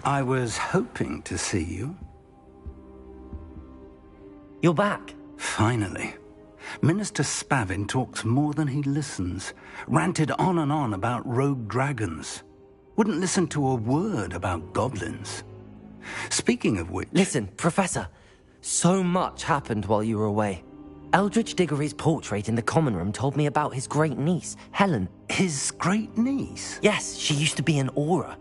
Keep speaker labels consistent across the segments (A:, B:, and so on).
A: I was hoping to see you.
B: You're back.
A: Finally. Minister Spavin talks more than he listens. Ranted on and on about rogue dragons. Wouldn't listen to a word about goblins. Speaking of which...
B: Listen, Professor. So much happened while you were away. Eldridge Diggory's portrait in the common room told me about his great niece, Helen.
A: His great niece?
B: Yes, she used to be an Auror.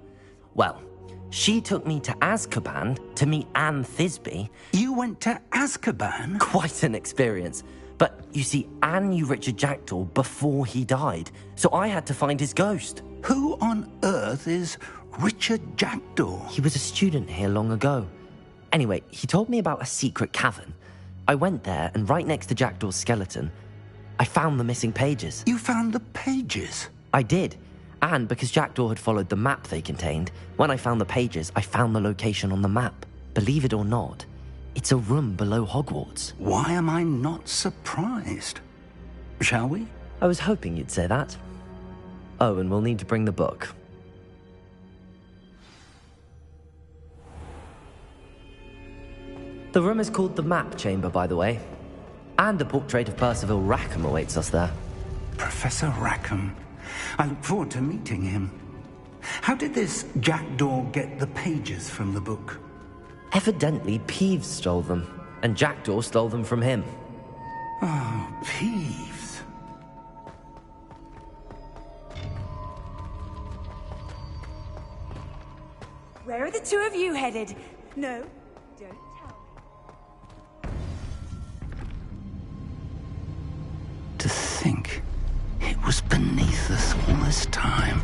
B: Well, she took me to Azkaban to meet Anne Thisbe.
A: You went to Azkaban?
B: Quite an experience. But you see, Anne knew Richard Jackdaw before he died, so I had to find his ghost.
A: Who on earth is Richard Jackdaw?
B: He was a student here long ago. Anyway, he told me about a secret cavern. I went there, and right next to Jackdaw's skeleton, I found the missing pages.
A: You found the pages?
B: I did. And because Jackdaw had followed the map they contained, when I found the pages, I found the location on the map. Believe it or not, it's a room below Hogwarts.
A: Why am I not surprised? Shall we?
B: I was hoping you'd say that. Oh, and we'll need to bring the book. The room is called the Map Chamber, by the way. And a portrait of Percival Rackham awaits us there.
A: Professor Rackham. I look forward to meeting him. How did this Jackdaw get the pages from the book?
B: Evidently, Peeves stole them, and Jackdaw stole them from him.
A: Oh, Peeves.
C: Where are the two of you headed? No, don't tell me.
A: To think it was beneath us all this time.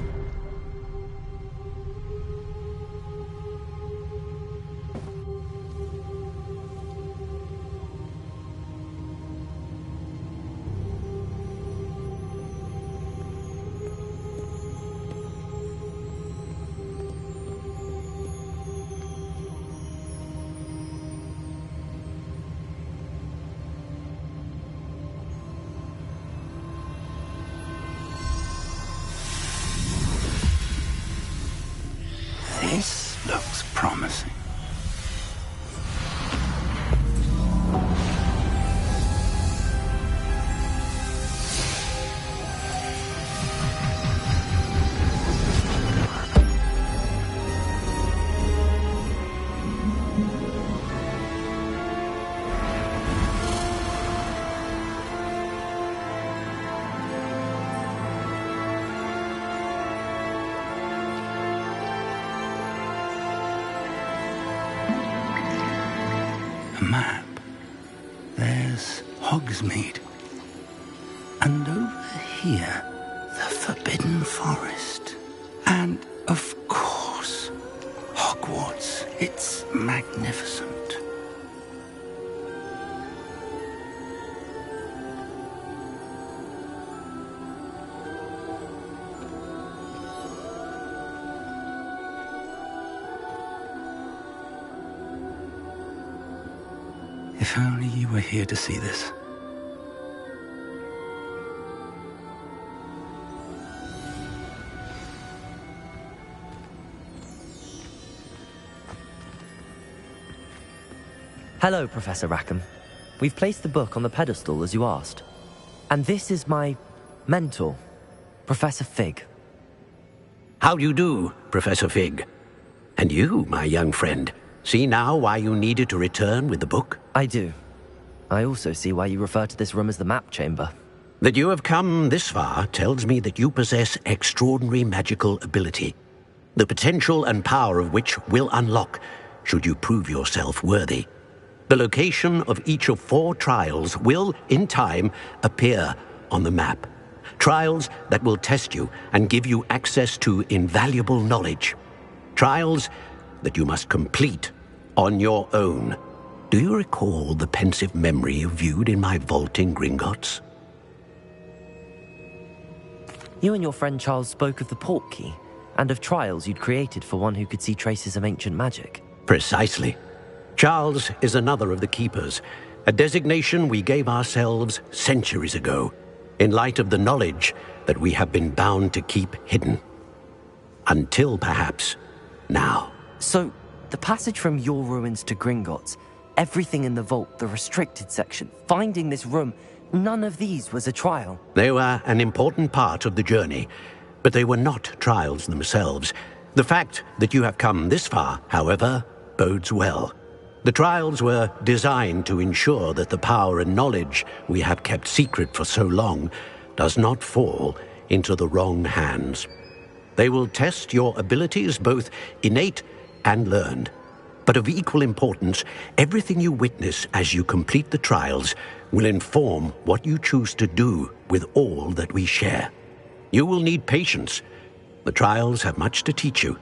A: This looks promising. Map. There's Hogsmeade. And over here, the Forbidden Forest. And, of course, Hogwarts. It's magnificent. If only you were here to see this.
B: Hello, Professor Rackham. We've placed the book on the pedestal as you asked. And this is my mentor, Professor Fig.
D: How do you do, Professor Fig? And you, my young friend, see now why you needed to return with the book?
B: I do. I also see why you refer to this room as the Map Chamber.
D: That you have come this far tells me that you possess extraordinary magical ability, the potential and power of which will unlock should you prove yourself worthy. The location of each of 4 trials will, in time, appear on the map. Trials that will test you and give you access to invaluable knowledge. Trials that you must complete on your own. Do you recall the pensive memory you viewed in my vault in Gringotts?
B: You and your friend Charles spoke of the Portkey and of trials you'd created for one who could see traces of ancient magic.
D: Precisely. Charles is another of the Keepers, a designation we gave ourselves centuries ago, in light of the knowledge that we have been bound to keep hidden. Until, perhaps, now.
B: So, the passage from your ruins to Gringotts, everything in the vault, the restricted section, finding this room, none of these was a trial.
D: They were an important part of the journey, but they were not trials themselves. The fact that you have come this far, however, bodes well. The trials were designed to ensure that the power and knowledge we have kept secret for so long does not fall into the wrong hands. They will test your abilities, both innate and learned. But of equal importance, everything you witness as you complete the trials will inform what you choose to do with all that we share. You will need patience. The trials have much to teach you.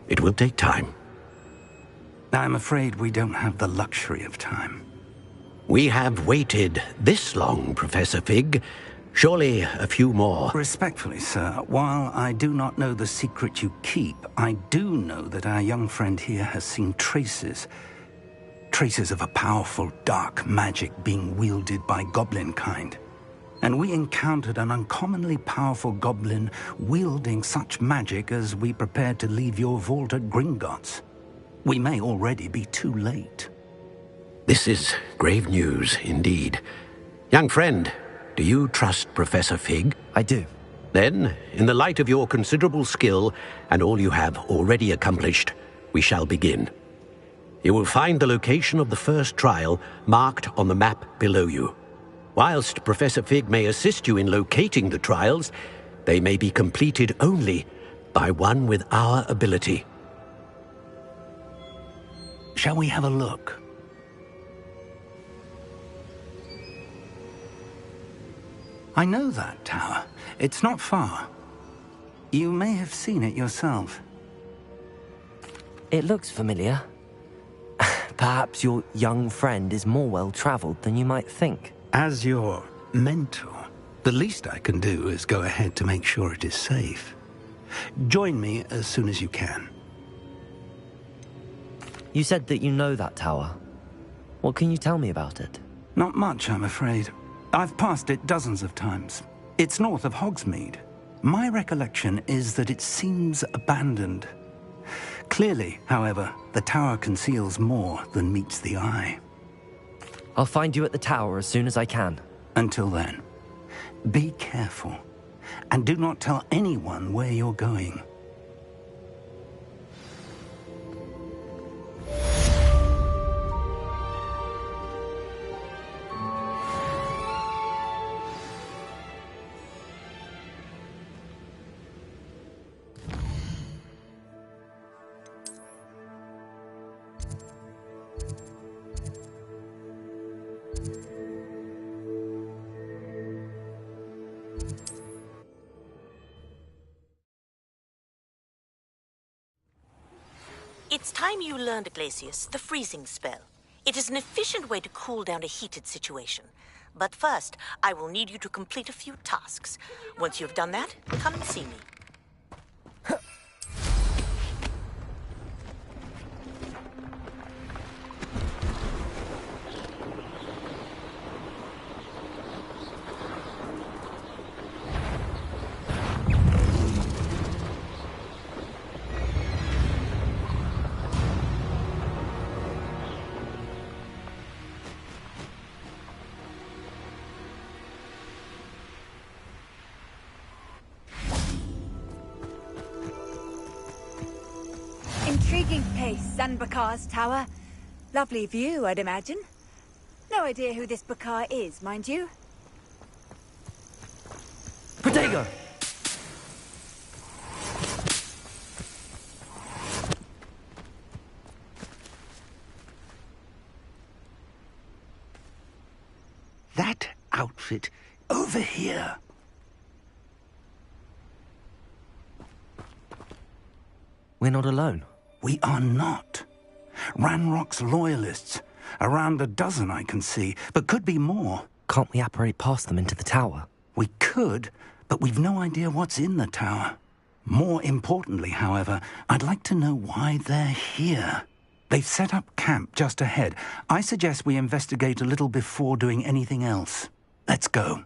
D: It will take time.
A: I'm afraid we don't have the luxury of time.
D: We have waited this long, Professor Fig. Surely a few more.
A: Respectfully, sir, while I do not know the secret you keep, I do know that our young friend here has seen traces of a powerful dark magic being wielded by goblin kind. And we encountered an uncommonly powerful goblin wielding such magic as we prepared to leave your vault at Gringotts. We may already be too late.
D: This is grave news indeed. Young friend, do you trust Professor Fig?
B: I do.
D: Then, in the light of your considerable skill and all you have already accomplished, we shall begin. You will find the location of the first trial marked on the map below you. Whilst Professor Fig may assist you in locating the trials, they may be completed only by one with our ability.
A: Shall we have a look? I know that tower. It's not far. You may have seen it yourself.
B: It looks familiar. Perhaps your young friend is more well-traveled than you might think.
A: As your mentor, the least I can do is go ahead to make sure it is safe. Join me as soon as you can.
B: You said that you know that tower. What can you tell me about it?
A: Not much, I'm afraid. I've passed it dozens of times. It's north of Hogsmeade. My recollection is that it seems abandoned. Clearly, however, the tower conceals more than meets the eye.
B: I'll find you at the tower as soon as I can.
A: Until then, be careful, and do not tell anyone where you're going.
E: It's time you learned, Glacius, the freezing spell. It is an efficient way to cool down a heated situation. But first, I will need you to complete a few tasks. Once you've done that, come and see me.
C: Intriguing place, Zanbakar's tower. Lovely view, I'd imagine. No idea who this Bakar is, mind you.
B: Protego!
A: That outfit over here.
B: We're not alone.
A: We are not. Ranrock's loyalists. Around a dozen I can see, but could be more.
B: Can't we apparate past them into the tower?
A: We could, but we've no idea what's in the tower. More importantly, however, I'd like to know why they're here. They've set up camp just ahead. I suggest we investigate a little before doing anything else. Let's go.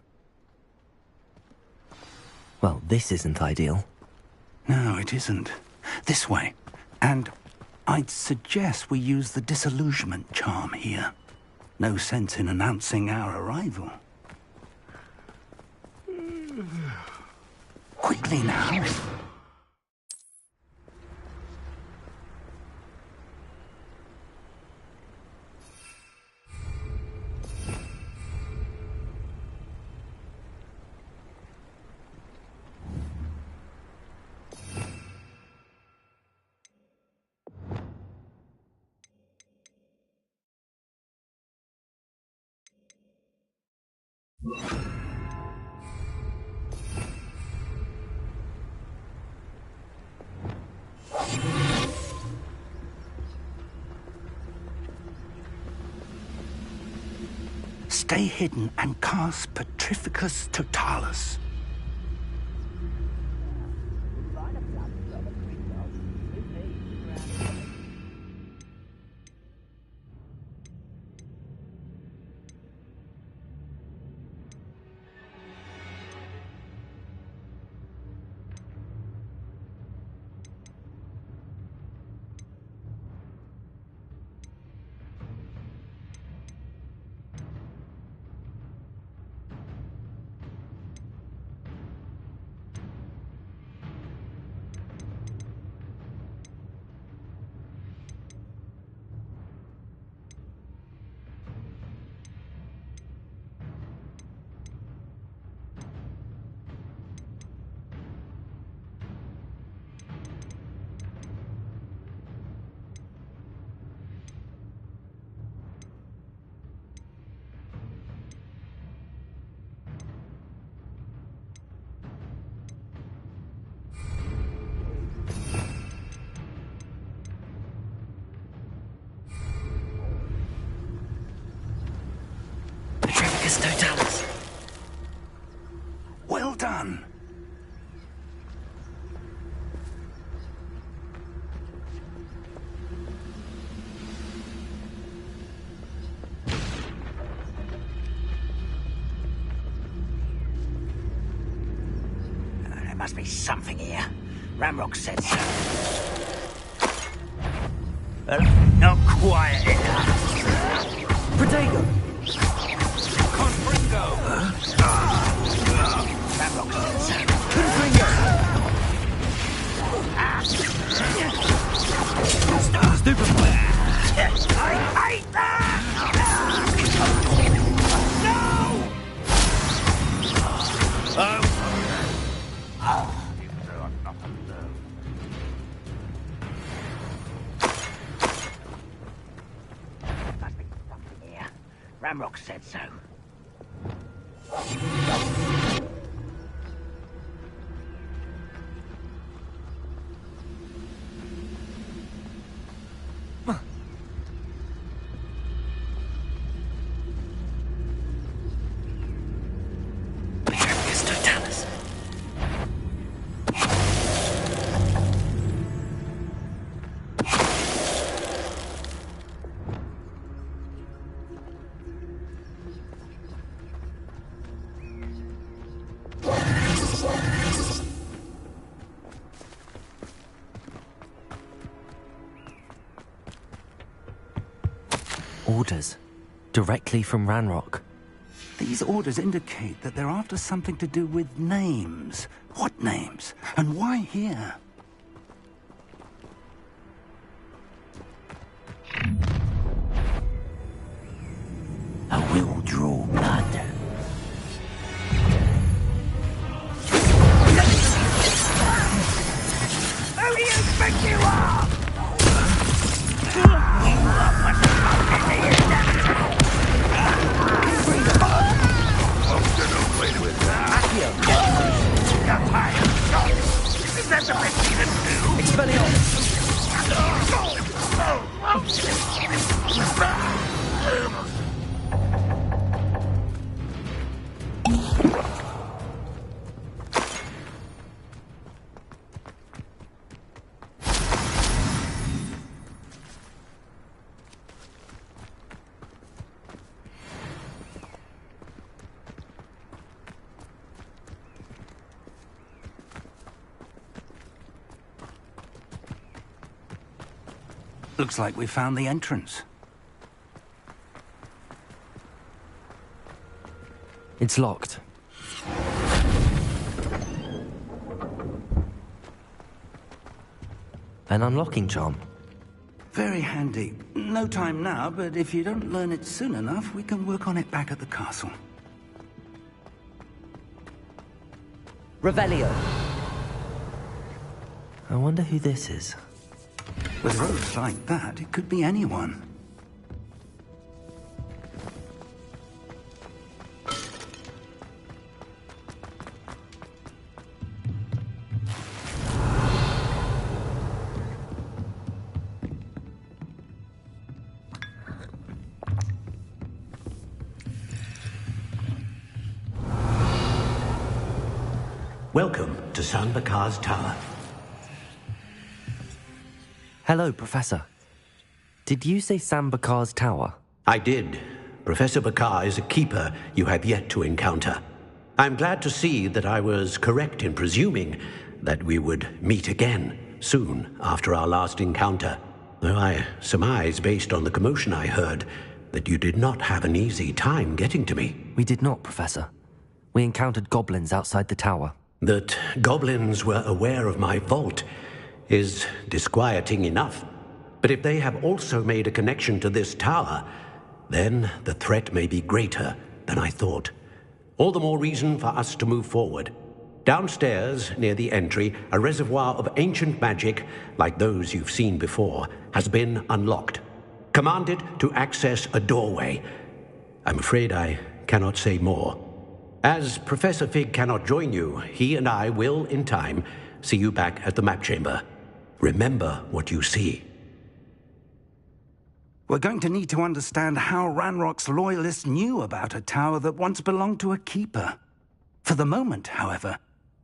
B: Well, this isn't ideal.
A: No, it isn't. This way. And I'd suggest we use the disillusionment charm here. No sense in announcing our arrival. Quickly now. Stay hidden and cast Petrificus Totalis.
B: Petrificus Totalis.
A: Well done.
F: There must be something here. Ramrock said so. Not quiet enough.
B: Protego!
F: Ramrock said so.
B: Stupid player!
F: I hate that! Must be something here. Ramrock said so.
B: Petrificus Totalis. Orders. Directly from Ranrock.
A: These orders indicate that they're after something to do with names. What names? And why here?
F: I will draw blood. Who do you think you are? Is that the best you can do?
B: Expelliarmus!
A: Looks like we found the entrance.
B: It's locked. An unlocking charm.
A: Very handy. No time now, but if you don't learn it soon enough, we can work on it back at the castle.
B: Revelio. I wonder who this is.
A: With robes like that, it could be anyone.
D: Welcome to Sanbakar's Tower.
B: Hello, Professor. Did you say Sambakar's tower?
D: I did. Professor Bakar is a keeper you have yet to encounter. I'm glad to see that I was correct in presuming that we would meet again soon after our last encounter, though I surmise, based on the commotion I heard, that you did not have an easy time getting to me.
B: We did not, Professor. We encountered goblins outside the tower.
D: That goblins were aware of my vault is disquieting enough. But if they have also made a connection to this tower, then the threat may be greater than I thought. All the more reason for us to move forward. Downstairs, near the entry, a reservoir of ancient magic, like those you've seen before, has been unlocked. Commanded to access a doorway. I'm afraid I cannot say more. As Professor Fig cannot join you, he and I will, in time, see you back at the map chamber. Remember what you see.
A: We're going to need to understand how Ranrock's loyalists knew about a tower that once belonged to a keeper. For the moment, however,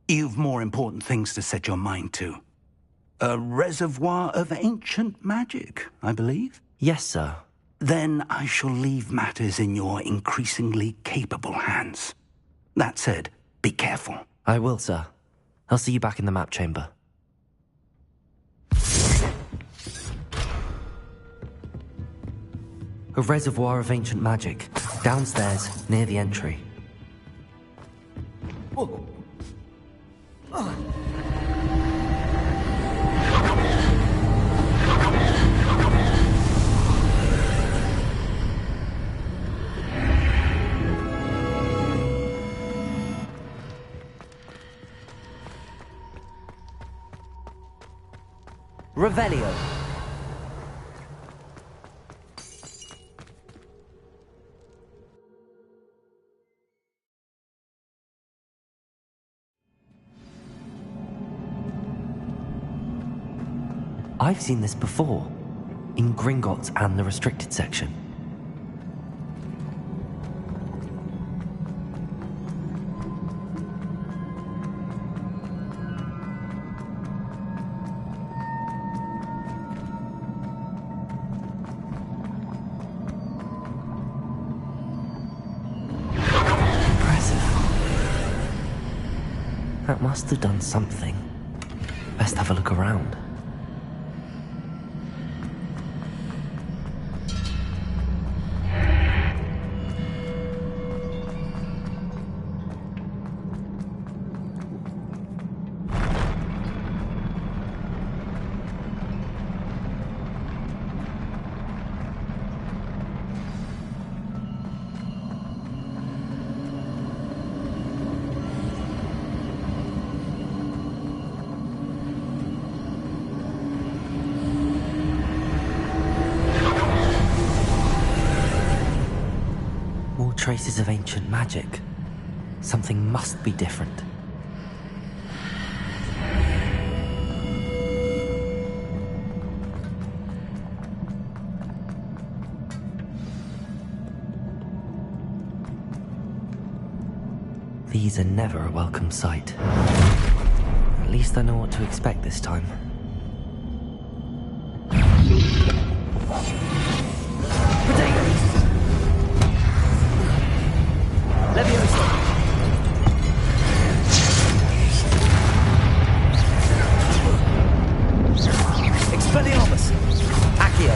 A: you've more important things to set your mind to. A reservoir of ancient magic, I believe?
B: Yes, sir.
A: Then I shall leave matters in your increasingly capable hands. That said, be careful.
B: I will, sir. I'll see you back in the map chamber. A reservoir of ancient magic, downstairs, near the entry. Revelio. I've seen this before, in Gringotts and the restricted section. That must have done something. Best have a look around. Traces of ancient magic. Something must be different. These are never a welcome sight. At least I know what to expect this time. Expelliarmus! Accio!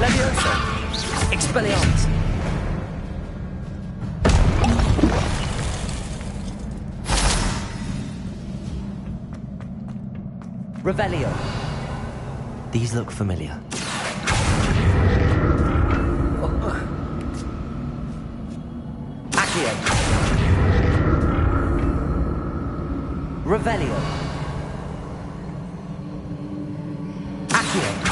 B: Levioso! Expelliarmus! Revelio! These look familiar. Accio! Revelio! Accio!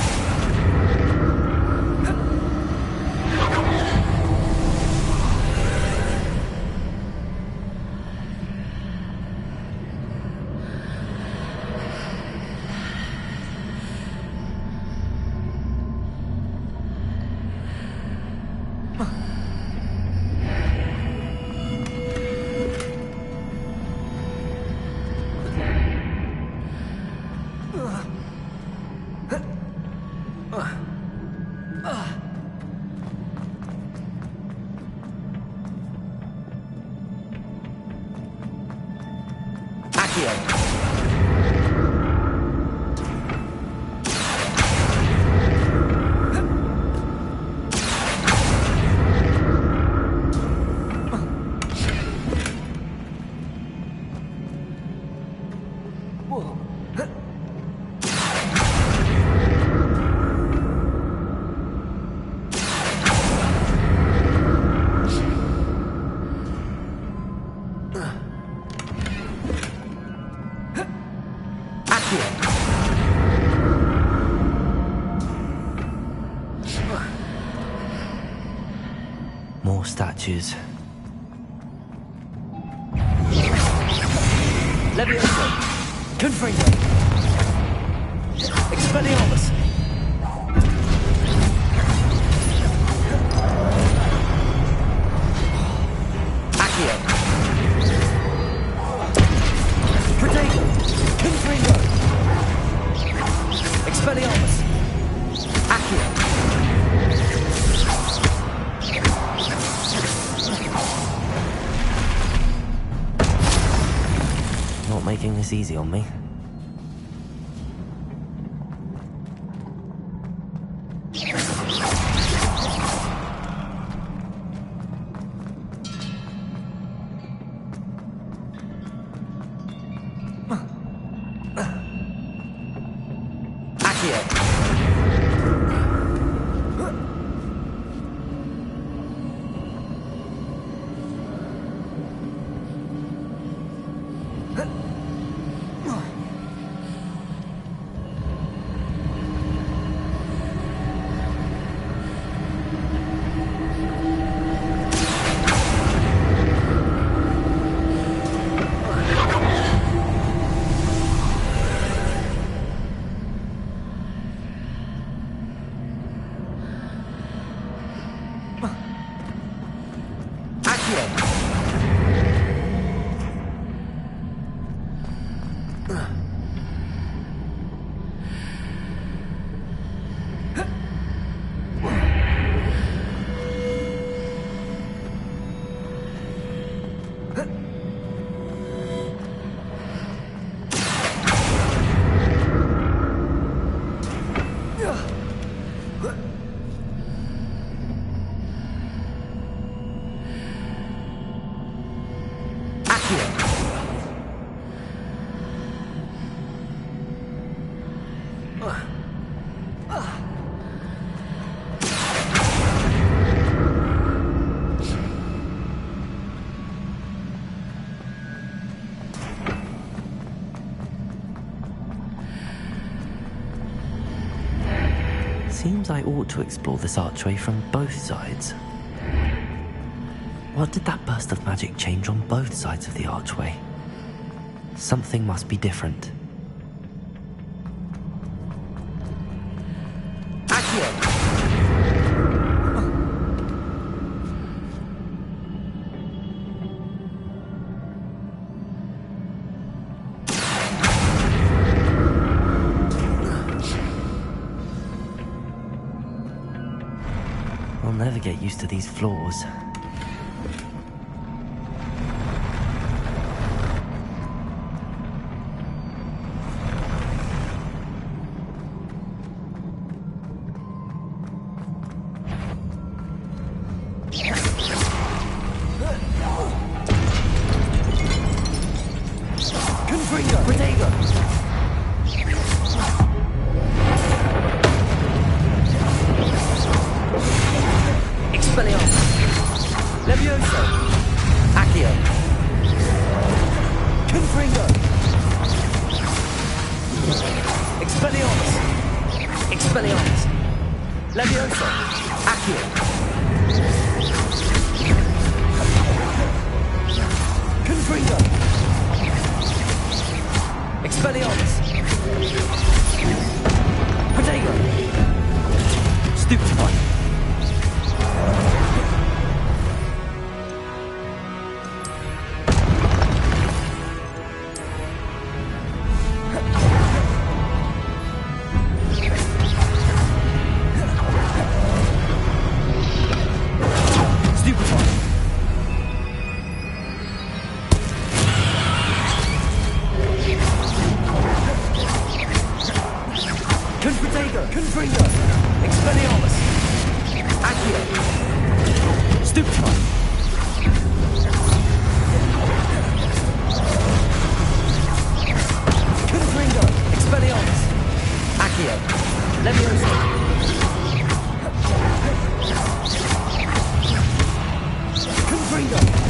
B: More statues. Levioso! Confringo! Expelliarmus! Accio! Protego! Confringo! Expelliarmus! Accio! Not making this easy on me. Seems I ought to explore this archway from both sides. What did that burst of magic change on both sides of the archway? Something must be different. Accio! I'll never get used to these floors. Levioso! Accio! Confringo! Expelliarmus! Protego! Stupefy! Confringo! Expelliarmus! Accio! Stupefy! Confringo! Expelliarmus! Accio! Levioso! Confringo!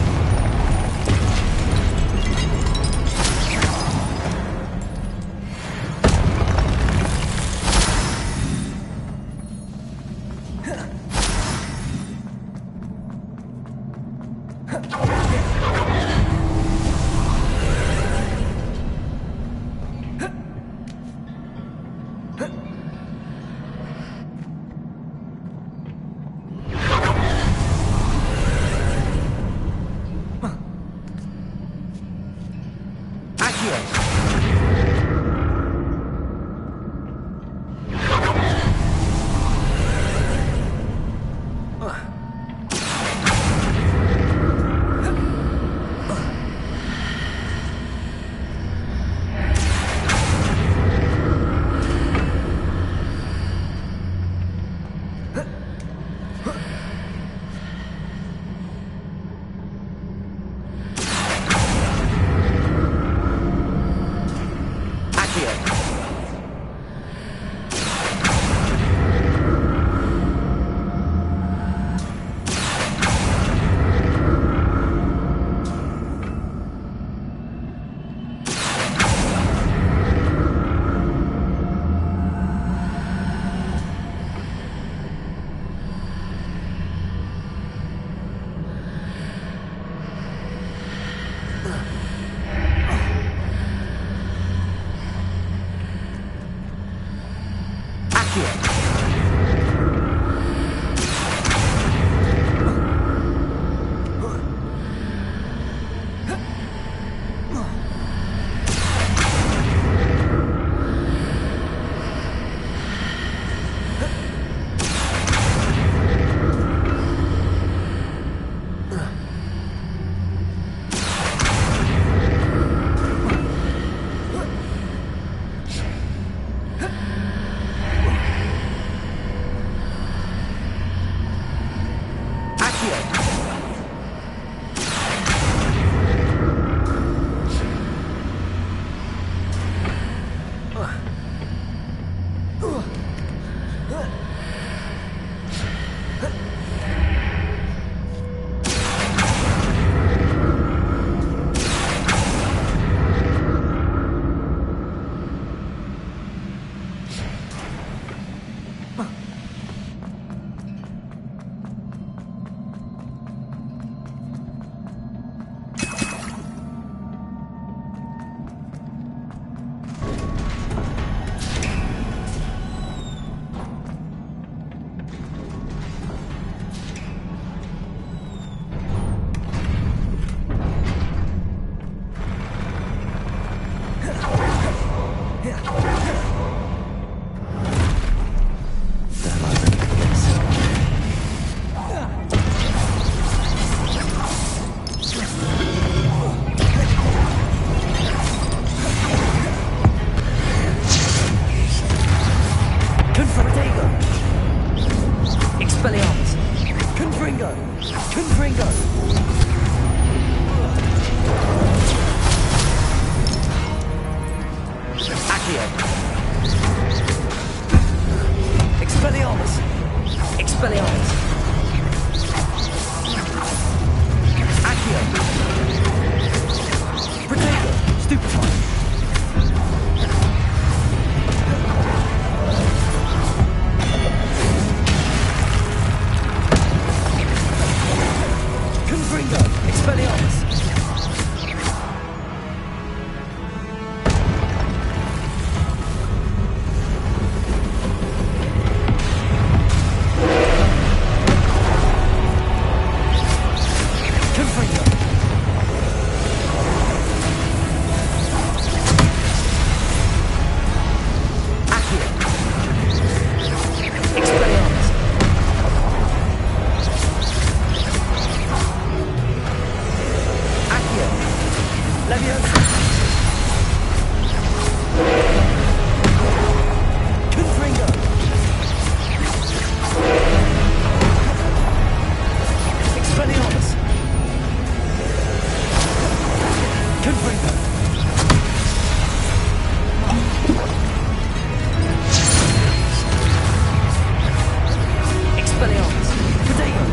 B: Expelliarmus! Protego!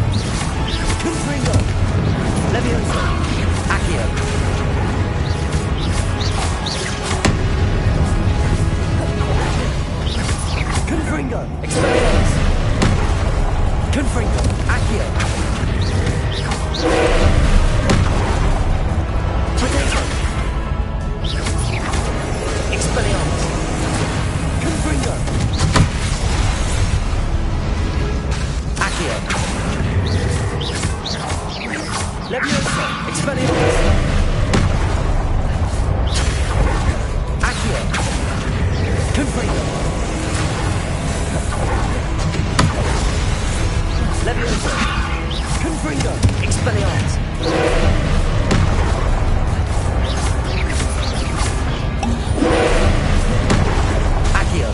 B: Confringo! Levioso! Accio! Confringo! Expelliarmus! Confringo! Accio! Protego! Expelliarmus! Confringo! Accio! Levioso! Expelliarmus! Accio! Confringo! Levioso! Confringo! Expelliarmus! Accio!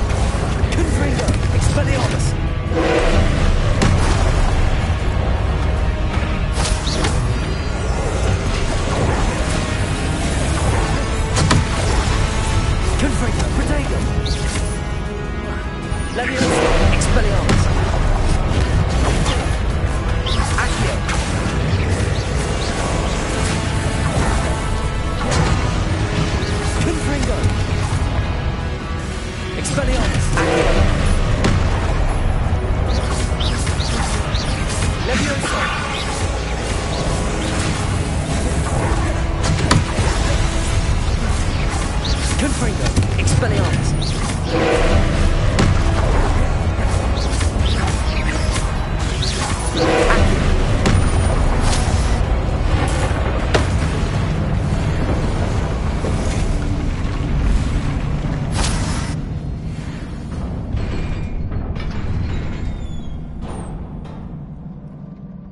B: Confringo! Expelliarmus! Confringo! Protego! Levioso! Expelliarmus! Accio! Confringo! Expelliarmus! Accio! Levioso! Confringo! Expelliarmus!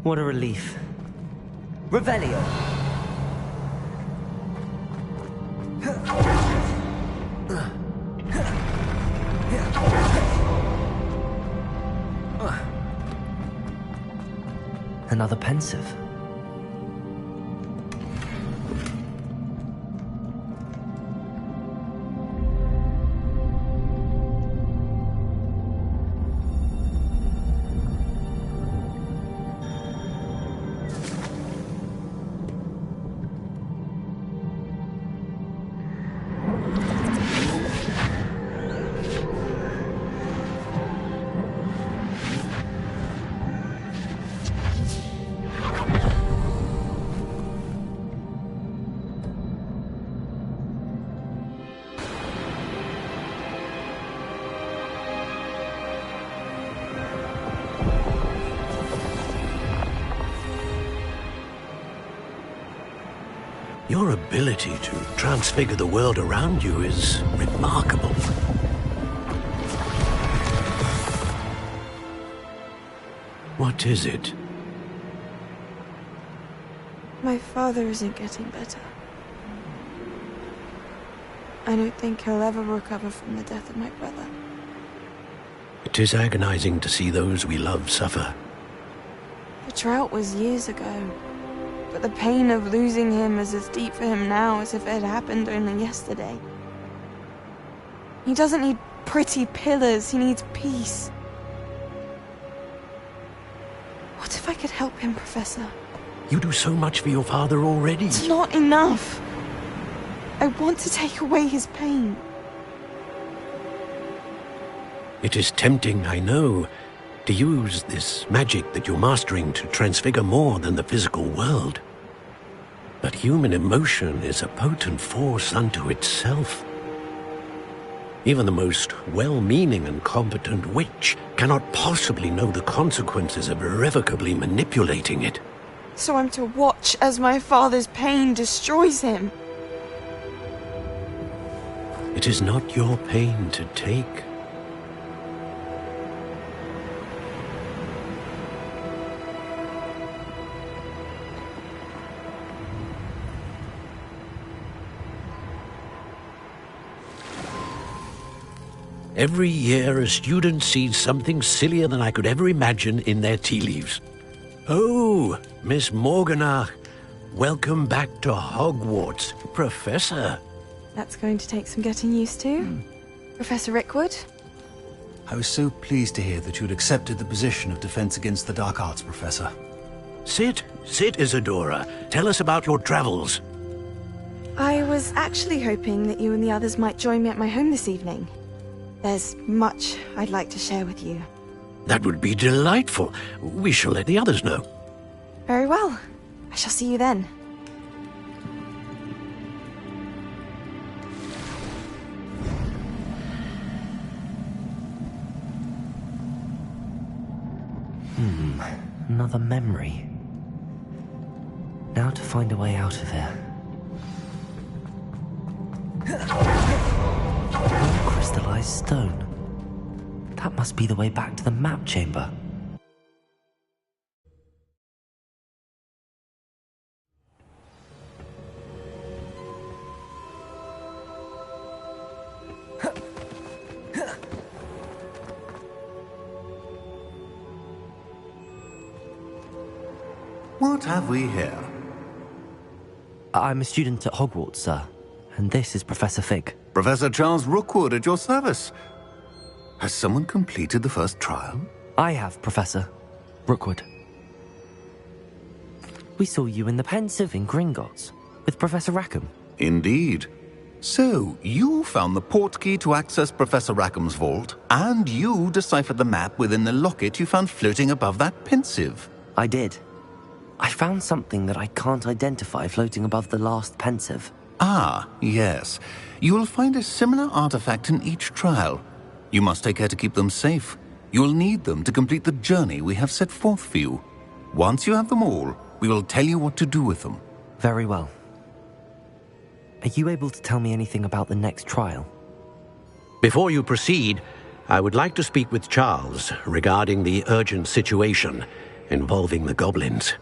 B: What a relief. Revelio! Another pensive.
D: Your ability to transfigure the world around you is remarkable. What is it?
G: My father isn't getting better. I don't think he'll ever recover from the death of my brother.
D: It is agonizing to see those we love suffer.
G: The drought was years ago, but the pain of losing him is as deep for him now as if it had happened only yesterday. He doesn't need pretty pillars, he needs peace. What if I could help him, Professor?
D: You do so much for your father already.
G: It's not enough. I want to take away his pain.
D: It is tempting, I know, to use this magic that you're mastering to transfigure more than the physical world. But human emotion is a potent force unto itself. Even the most well-meaning and competent witch cannot possibly know the consequences of irrevocably manipulating it.
G: So I'm to watch as my father's pain destroys him.
D: It is not your pain to take. Every year, a student sees something sillier than I could ever imagine in their tea leaves. Oh, Miss Morganach, welcome back to Hogwarts, Professor.
G: That's going to take some getting used to. Professor Rickwood,
H: I was so pleased to hear that you'd accepted the position of Defense Against the Dark Arts Professor.
D: Sit, Isadora. Tell us about your travels.
G: I was actually hoping that you and the others might join me at my home this evening. There's much I'd like to share with you.
D: That would be delightful. We shall let the others know.
G: Very well. I shall see you then.
B: Another memory. Now to find a way out of here. More crystallized stone. That must be the way back to the map chamber.
I: What have we here?
B: I'm a student at Hogwarts, sir. And this is Professor Fig.
I: Professor Charles Rookwood at your service. Has someone completed the first trial?
B: I have, Professor Rookwood. We saw you in the Pensive in Gringotts with Professor Rackham.
I: Indeed. So, you found the portkey to access Professor Rackham's vault, and you deciphered the map within the locket you found floating above that Pensive.
B: I did. I found something that I can't identify floating above the last Pensive.
I: Ah, yes. You will find a similar artifact in each trial. You must take care to keep them safe. You will need them to complete the journey we have set forth for you. Once you have them all, we will tell you what to do with them.
B: Very well. Are you able to tell me anything about the next trial?
D: Before you proceed, I would like to speak with Charles regarding the urgent situation involving the goblins.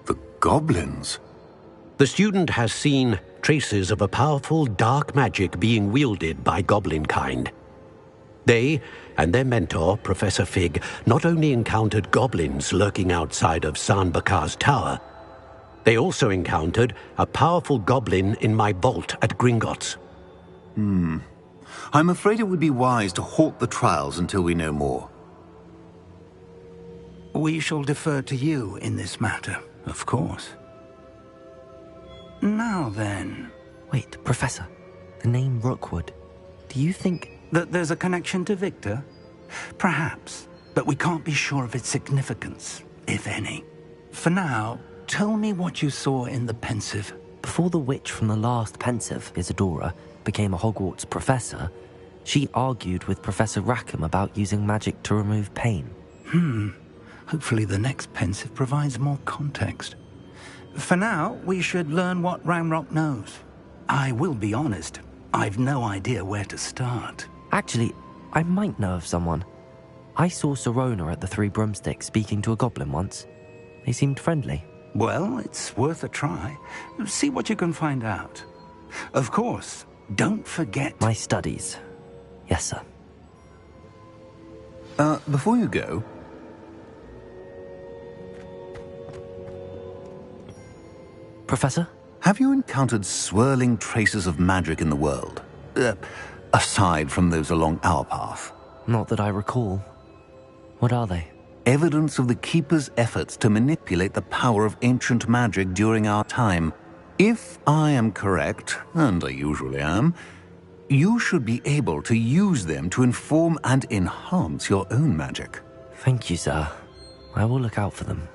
I: The goblins?
D: The student has seen traces of a powerful dark magic being wielded by goblin kind. They and their mentor, Professor Fig, not only encountered goblins lurking outside of San Bakar's tower, they also encountered a powerful goblin in my vault at Gringotts.
I: I'm afraid it would be wise to halt the trials until we know more.
A: We shall defer to you in this matter, of course. Now then...
B: Wait, Professor. The name Rookwood. Do you think...
A: that there's a connection to Victor? Perhaps, but we can't be sure of its significance, if any. For now, tell me what you saw in the Pensive.
B: Before the witch from the last Pensive, Isadora, became a Hogwarts professor, she argued with Professor Rackham about using magic to remove pain.
A: Hopefully the next Pensive provides more context. For now, we should learn what Ranrock knows. I will be honest, I've no idea where to start.
B: Actually, I might know of someone. I saw Sirona at the Three Broomsticks speaking to a goblin once. They seemed friendly.
A: Well, it's worth a try. See what you can find out. Of course, don't forget...
B: My studies. Yes, sir.
I: Before you go...
B: Professor?
I: Have you encountered swirling traces of magic in the world? Aside from those along our path?
B: Not that I recall. What are they?
I: Evidence of the Keeper's efforts to manipulate the power of ancient magic during our time. If I am correct, and I usually am, you should be able to use them to inform and enhance your own magic.
B: Thank you, sir. I will look out for them.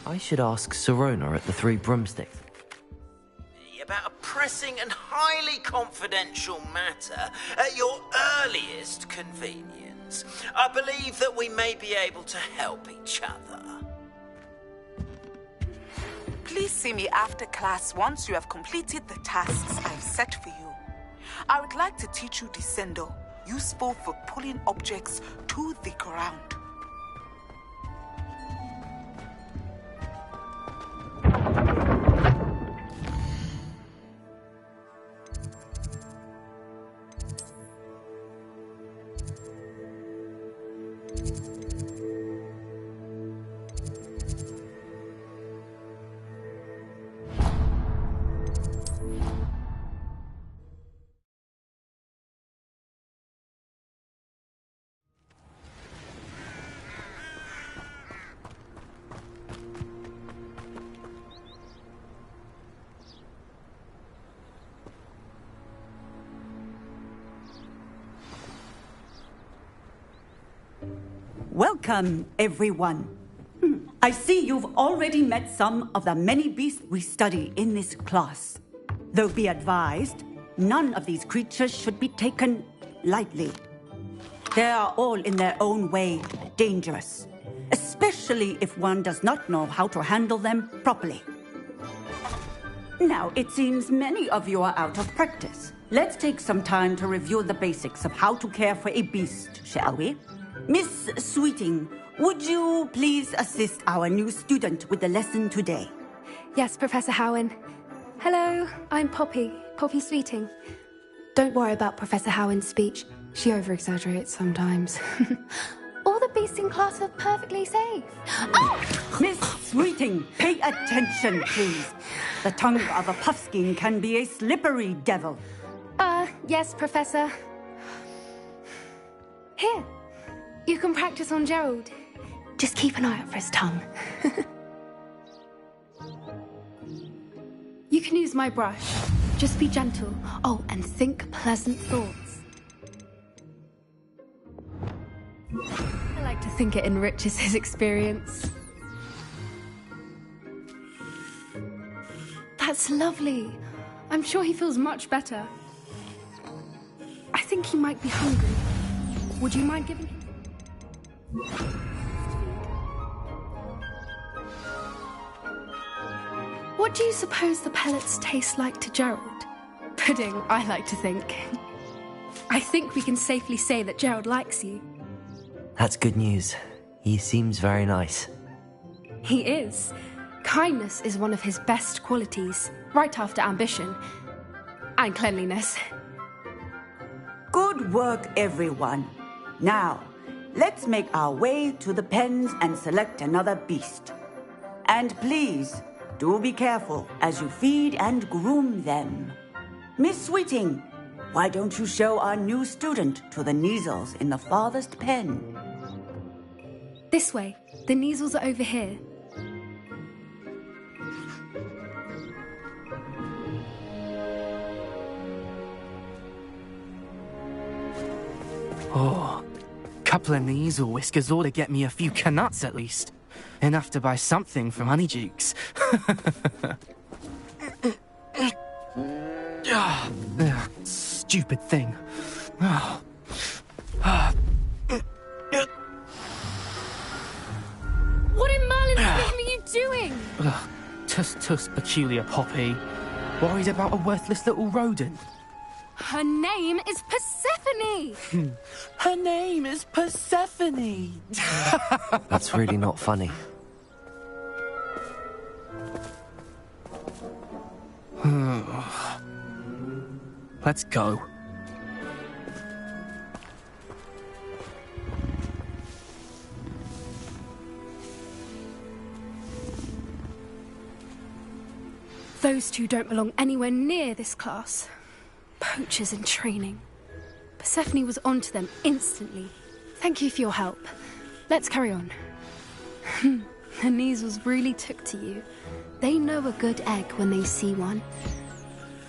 B: I should ask Sirona at the Three Broomsticks.
J: About a pressing and highly confidential matter at your earliest convenience. I believe that we may be able to help each other.
K: Please see me after class once you have completed the tasks I've set for you. I would like to teach you Descendo, useful for pulling objects to the ground.
L: Welcome, everyone. I see you've already met some of the many beasts we study in this class. Though be advised, none of these creatures should be taken lightly. They are all in their own way dangerous, especially if one does not know how to handle them properly. Now, it seems many of you are out of practice. Let's take some time to review the basics of how to care for a beast, shall we? Miss Sweeting, would you please assist our new student with the lesson today?
M: Yes, Professor Howen. Hello, I'm Poppy Sweeting. Don't worry about Professor Howen's speech. She over-exaggerates sometimes. All the beasts in class are perfectly safe. Oh!
L: Miss Sweeting, pay attention, please. The tongue of a puffskein can be a slippery devil.
M: Yes, Professor. Here. You can practice on Gerald. Just keep an eye out for his tongue. You can use my brush. Just be gentle. Oh, and think pleasant thoughts. I like to think it enriches his experience. That's lovely. I'm sure he feels much better. I think he might be hungry. Would you mind giving him... What do you suppose the pellets taste like to Gerald? Pudding, I like to think. I think we can safely say that Gerald likes you.
B: That's good news. He seems very nice.
M: He is. Kindness is one of his best qualities, right after ambition. And cleanliness.
L: Good work, everyone. Now, let's make our way to the pens and select another beast. And please, do be careful as you feed and groom them. Miss Sweeting, why don't you show our new student to the Kneazles in the farthest pen?
M: This way. The Kneazles are over here.
N: Oh, couple of Kneazle whiskers ought to get me a few canuts at least. Enough to buy something from Honeydukes. Stupid thing.
M: What in Merlin's name are you doing?
N: Tuss, peculiar Poppy. Worried about a worthless little rodent.
M: Her name is Persephone!
N: Her name is Persephone!
B: That's really not funny.
N: Let's go.
M: Those two don't belong anywhere near this class. Poachers in training. Persephone was onto them instantly. Thank you for your help. Let's carry on. The Kneazles really took to you. They know a good egg when they see one.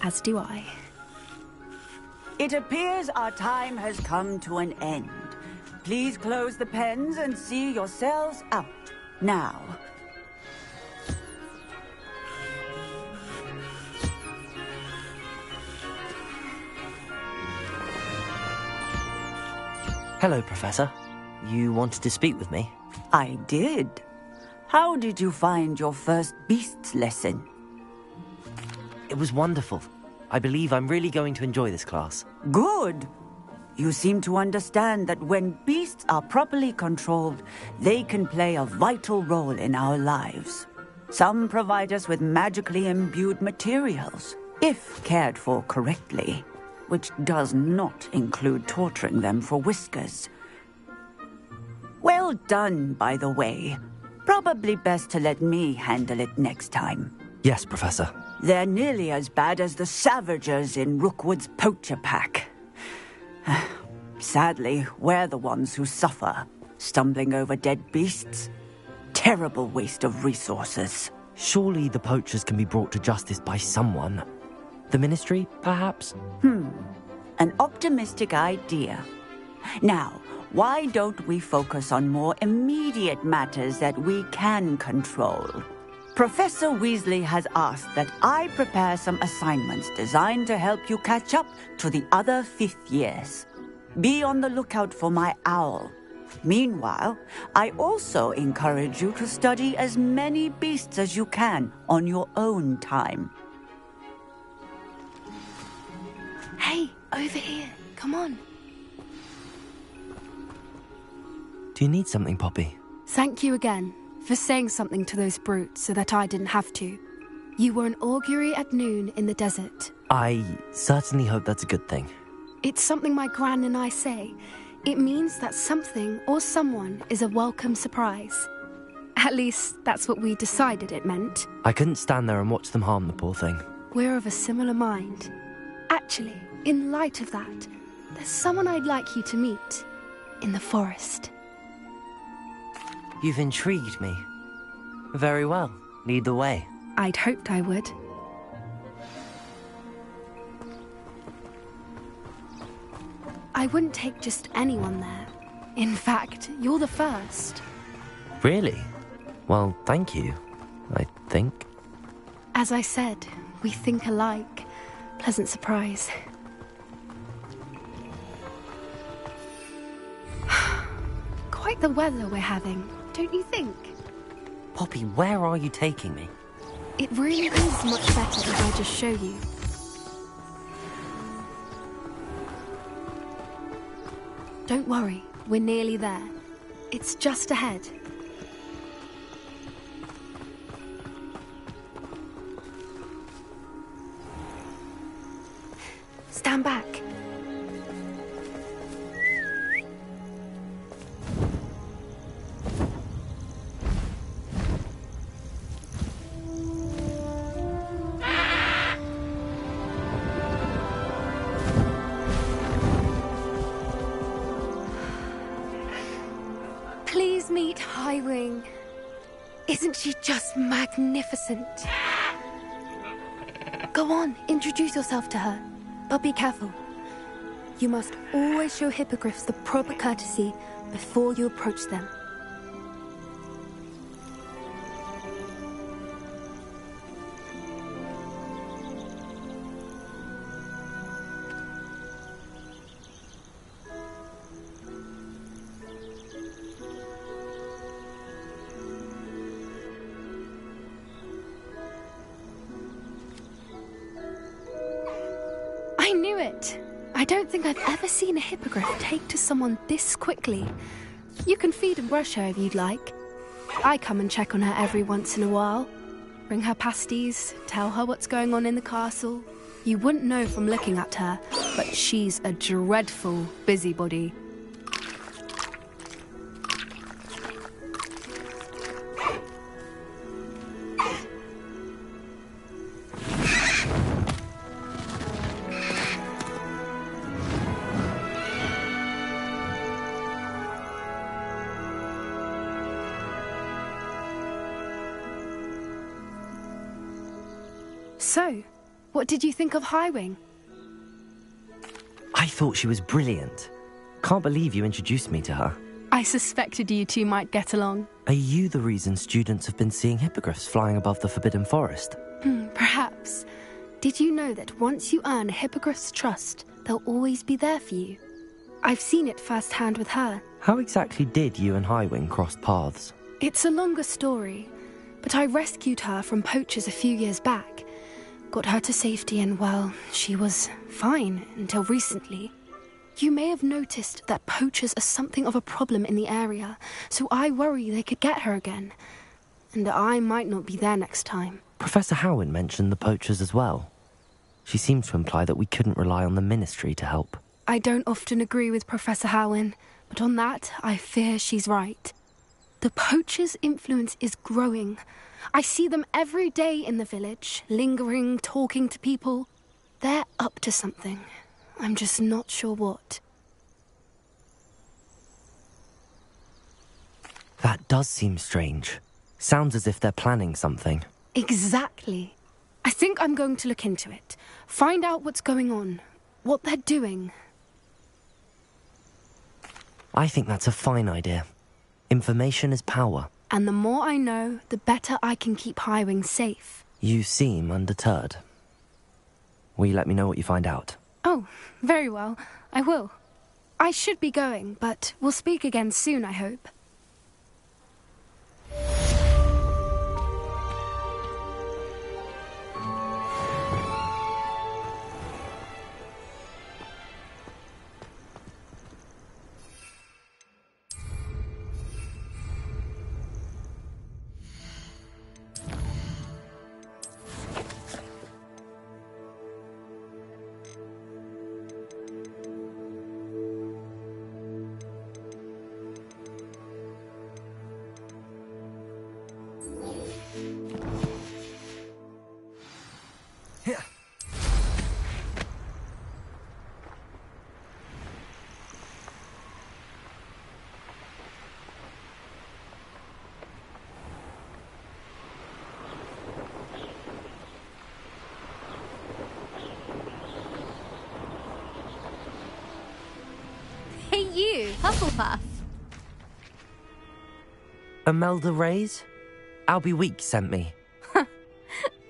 M: As do I.
L: It appears our time has come to an end. Please close the pens and see yourselves out. Now,
B: Hello, Professor. You wanted to speak with me?
L: I did. How did you find your first beasts lesson?
B: It was wonderful. I believe I'm really going to enjoy this class.
L: Good. You seem to understand that when beasts are properly controlled, they can play a vital role in our lives. Some provide us with magically imbued materials, if cared for correctly, which does not include torturing them for whiskers. Well done, by the way. Probably best to let me handle it next time.
B: Yes, Professor.
L: They're nearly as bad as the Savagers in Rookwood's poacher pack. Sadly, we're the ones who suffer, stumbling over dead beasts. Terrible waste of resources.
B: Surely the poachers can be brought to justice by someone. The Ministry, perhaps?
L: An optimistic idea. Now, why don't we focus on more immediate matters that we can control? Professor Weasley has asked that I prepare some assignments designed to help you catch up to the other 5th years. Be on the lookout for my owl. Meanwhile, I also encourage you to study as many beasts as you can on your own time.
M: Hey, over here. Come on.
B: Do you need something, Poppy?
M: Thank you again for saying something to those brutes so that I didn't have to. You were an augury at noon in the desert.
B: I certainly hope that's a good thing.
M: It's something my gran and I say. It means that something or someone is a welcome surprise. At least, that's what we decided it meant.
B: I couldn't stand there and watch them harm the poor thing.
M: We're of a similar mind. Actually, in light of that, there's someone I'd like you to meet. In the forest.
B: You've intrigued me. Very well. Lead the way.
M: I'd hoped I would. I wouldn't take just anyone there. In fact, you're the first.
B: Really? Well, thank you, I think.
M: As I said, we think alike. Pleasant surprise. Quite the weather we're having, don't you think?
B: Poppy, where are you taking me?
M: It really is much better if I just show you. Don't worry, we're nearly there. It's just ahead. Stand back. Please meet Highwing. Isn't she just magnificent? Go on, introduce yourself to her. But be careful. You must always show hippogriffs the proper courtesy before you approach them. I knew it! I don't think I've ever seen a hippogriff take to someone this quickly. You can feed and brush her if you'd like. I come and check on her every once in a while. Bring her pasties, tell her what's going on in the castle. You wouldn't know from looking at her, but she's a dreadful busybody. So, what did you think of Highwing?
B: I thought she was brilliant. Can't believe you introduced me to her.
M: I suspected you two might get along.
B: Are you the reason students have been seeing hippogriffs flying above the Forbidden Forest?
M: Perhaps. Did you know that once you earn a hippogriff's trust, they'll always be there for you? I've seen it firsthand with her.
B: How exactly did you and Highwing cross paths?
M: It's a longer story, but I rescued her from poachers a few years back. Got her to safety and, well, she was fine until recently. You may have noticed that poachers are something of a problem in the area, so I worry they could get her again. And I might not be there next time.
B: Professor Howin mentioned the poachers as well. She seemed to imply that we couldn't rely on the Ministry to help.
M: I don't often agree with Professor Howin, but on that, I fear she's right. The poachers' influence is growing. I see them every day in the village, lingering, talking to people. They're up to something. I'm just not sure what.
B: That does seem strange. Sounds as if they're planning something.
M: Exactly. I think I'm going to look into it. Find out what's going on. What they're doing.
B: I think that's a fine idea. Information is power.
M: And the more I know, the better I can keep Highwing safe.
B: You seem undeterred. Will you let me know what you find out?
M: Oh, very well. I will. I should be going, but we'll speak again soon, I hope.
O: Hey you, Hufflepuff.
B: Imelda Reyes? Albie Week sent me.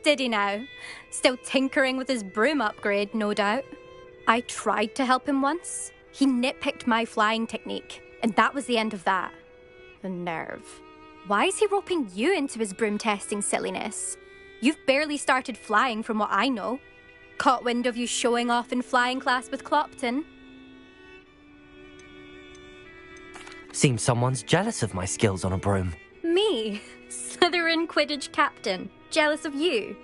O: Did he now? Still tinkering with his broom upgrade, no doubt. I tried to help him once. He nitpicked my flying technique, and that was the end of that. The nerve. Why is he roping you into his broom testing silliness? You've barely started flying from what I know. Caught wind of you showing off in flying class with Clopton.
B: Seems someone's jealous of my skills on a broom.
O: Me? Slytherin Quidditch captain. Jealous of you?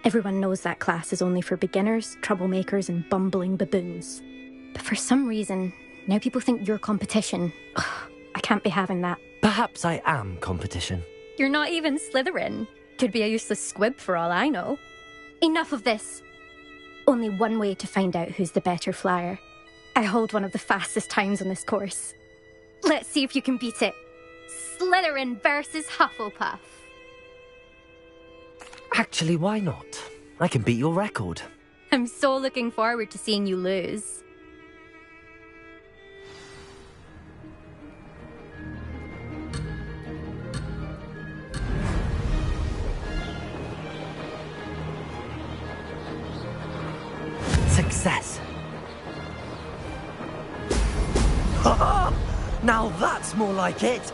O: Everyone knows that class is only for beginners, troublemakers, and bumbling baboons. But for some reason, now people think you're competition. Ugh, I can't be having that.
B: Perhaps I am competition.
O: You're not even Slytherin. Could be a useless squib for all I know. Enough of this. Only one way to find out who's the better flyer. I hold one of the fastest times on this course. Let's see if you can beat it. Slytherin versus Hufflepuff.
B: Actually, why not? I can beat your record.
O: I'm so looking forward to seeing you lose.
B: Success. Now that's more like it.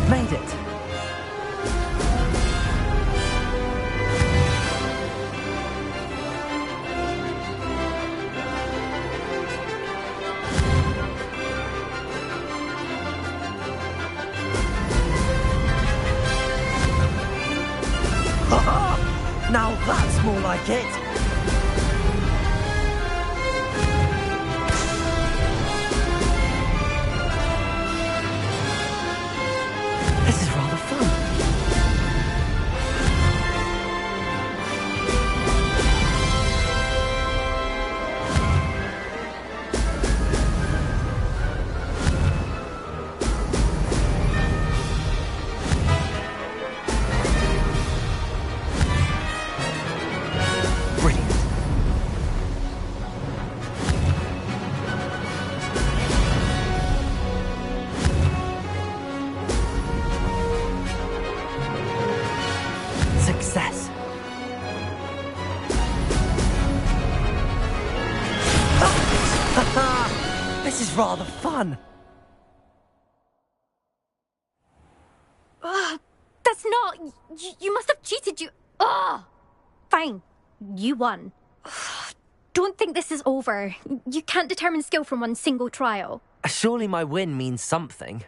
B: Made it. Now that's more like it. This is rather fun. rather fun.
O: That's not... You must have cheated, you... Ugh! Fine. You won. Don't think this is over. You can't determine skill from one single trial.
B: Surely my win means something.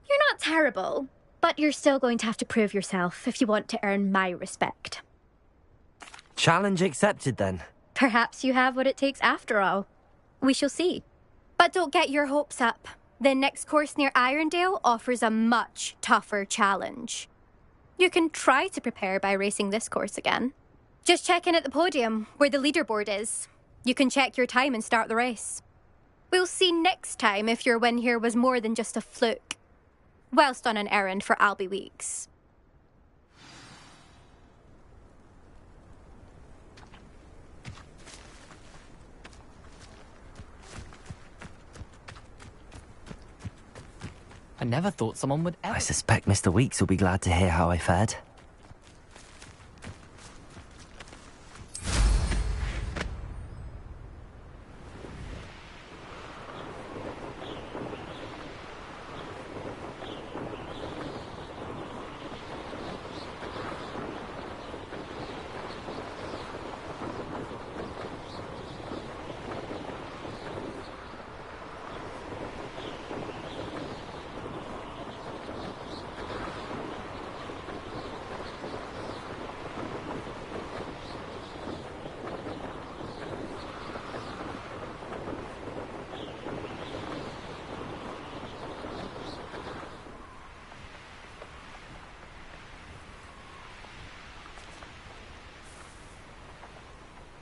O: You're not terrible, but you're still going to have to prove yourself if you want to earn my respect.
B: Challenge accepted, then.
O: Perhaps you have what it takes after all. We shall see. But don't get your hopes up. The next course near Irondale offers a much tougher challenge. You can try to prepare by racing this course again. Just check in at the podium, where the leaderboard is. You can check your time and start the race. We'll see next time if your win here was more than just a fluke. Whilst on an errand for Albie Weeks.
N: I never thought someone would ever...
B: I suspect Mr. Weeks will be glad to hear how I fared.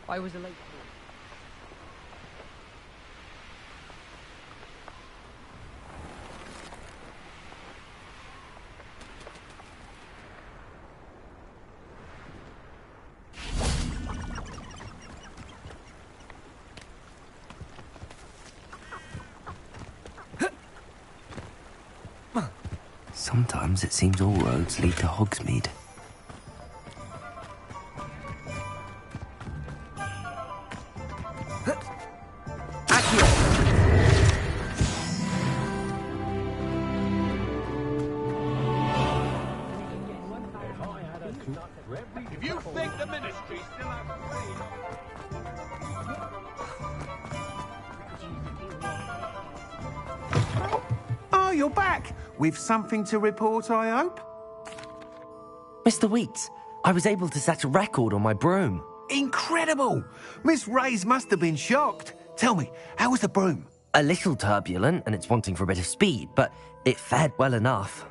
N: Why was it late?
B: Sometimes it seems all roads lead to Hogsmeade.
P: If you think the ministry still has
Q: Oh, you're back! With something to report, I hope?
B: Mr. Weeks, I was able to set a record on my broom.
Q: Incredible! Miss Reyes must have been shocked. Tell me, how was the broom?
B: A little turbulent, and it's wanting for a bit of speed, but it fared well enough.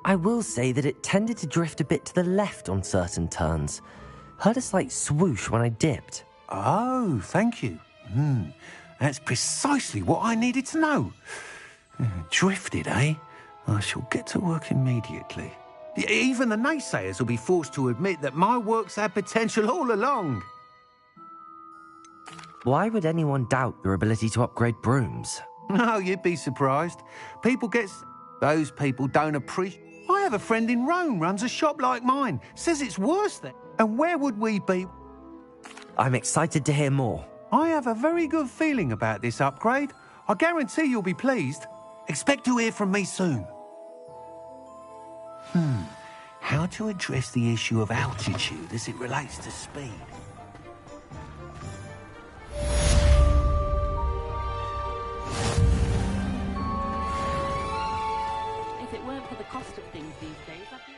B: I will say that it tended to drift a bit to the left on certain turns. Heard a slight swoosh when I dipped.
Q: Oh, thank you. That's precisely what I needed to know. Drifted, eh? I shall get to work immediately. Even the naysayers will be forced to admit that my work's had potential all along.
B: Why would anyone doubt your ability to upgrade brooms?
Q: Oh, you'd be surprised. People get... Those people don't appreciate... I have a friend in Rome runs a shop like mine. Says it's worse there. And where would we be?
B: I'm excited to hear more.
Q: I have a very good feeling about this upgrade. I guarantee you'll be pleased. Expect to hear from me soon. How to address the issue of altitude as it relates to speed?
R: If it weren't for the cost of things these days, I'd be...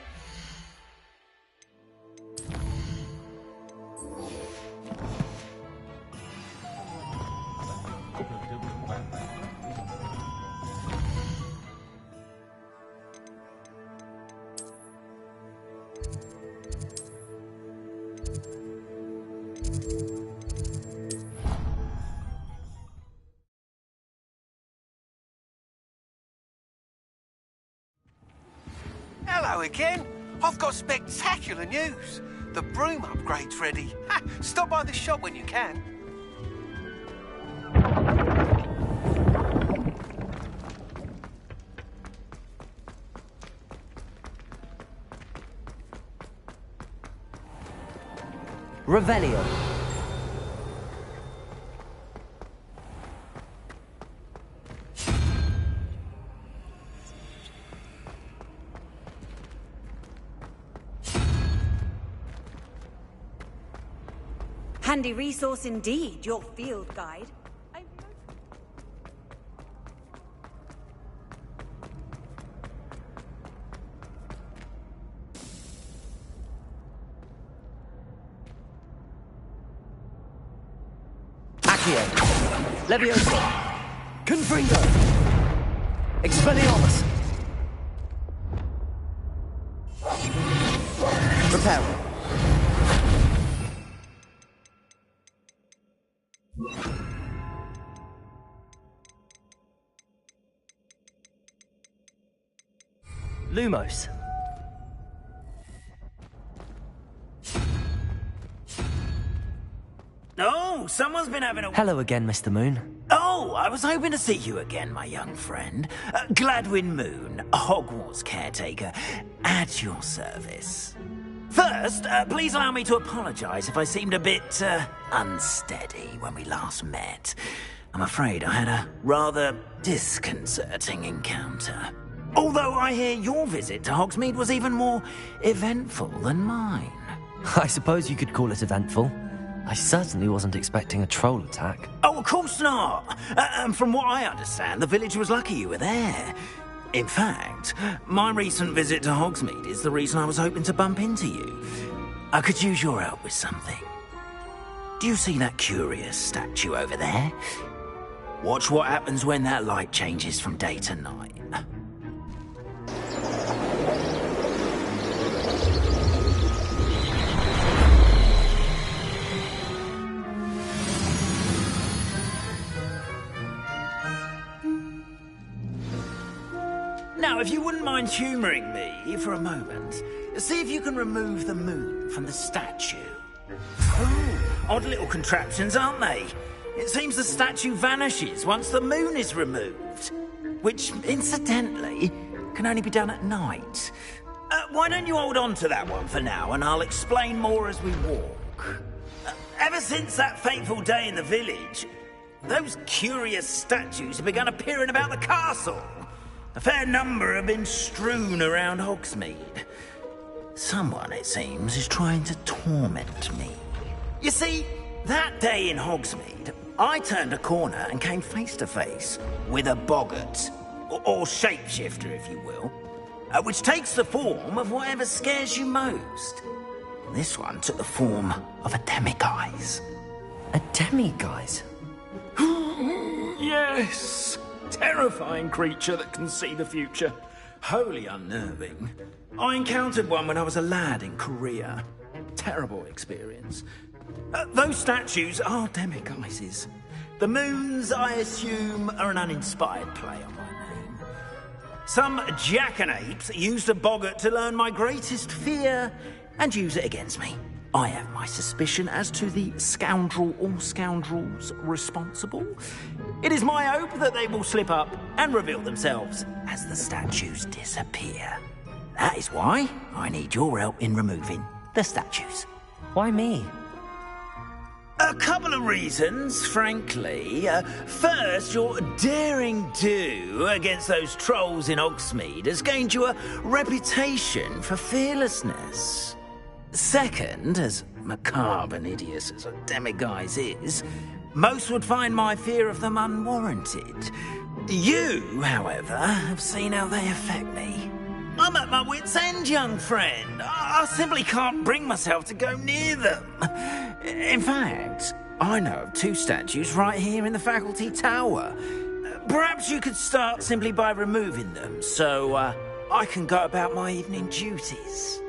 Q: Hello again. I've got spectacular news. The broom upgrade's ready. Stop by the shop when you can.
B: Revelio.
C: Handy resource indeed, your field guide.
B: Accio. Levioso. Confringo. Expelliarmus. Reparo. Lumos.
J: Oh, someone's been having a...
B: Hello again, Mr. Moon.
J: Oh, I was hoping to see you again, my young friend. Gladwin Moon, Hogwarts caretaker, at your service. First, please allow me to apologise if I seemed a bit, unsteady when we last met. I'm afraid I had a rather disconcerting encounter. Although I hear your visit to Hogsmeade was even more eventful than mine.
B: I suppose you could call it eventful. I certainly wasn't expecting a troll attack.
J: Oh, of course not. And from what I understand, the village was lucky you were there. In fact, my recent visit to Hogsmeade is the reason I was hoping to bump into you. I could use your help with something. Do you see that curious statue over there? Watch what happens when that light changes from day to night. Now, if you wouldn't mind humouring me for a moment, see if you can remove the moon from the statue. Oh, odd little contraptions, aren't they? It seems the statue vanishes once the moon is removed, which, incidentally, can only be done at night. Why don't you hold on to that one for now, and I'll explain more as we walk. Ever since that fateful day in the village, those curious statues have begun appearing about the castle. A fair number have been strewn around Hogsmeade. Someone, it seems, is trying to torment me. You see, that day in Hogsmeade, I turned a corner and came face to face with a boggart, or shapeshifter, if you will, which takes the form of whatever scares you most. This one took the form of a demiguise.
B: A demiguise?
J: Yes! Terrifying creature that can see the future. Wholly unnerving. I encountered one when I was a lad in Korea. Terrible experience. Those statues are demiguises. The moons, I assume, are an uninspired play on my name. Some jackanapes used a boggart to learn my greatest fear and use it against me. I have my suspicion as to the scoundrel or scoundrels responsible. It is my hope that they will slip up and reveal themselves as the statues disappear. That is why I need your help in removing the statues.
B: Why me?
J: A couple of reasons, frankly. First, your daring do against those trolls in Hogsmeade has gained you a reputation for fearlessness. Second, as macabre and hideous as a demiguise is, most would find my fear of them unwarranted. You, however, have seen how they affect me. I'm at my wit's end, young friend. I simply can't bring myself to go near them. In fact, I know of two statues right here in the faculty tower. Perhaps you could start simply by removing them, so I can go about my evening duties.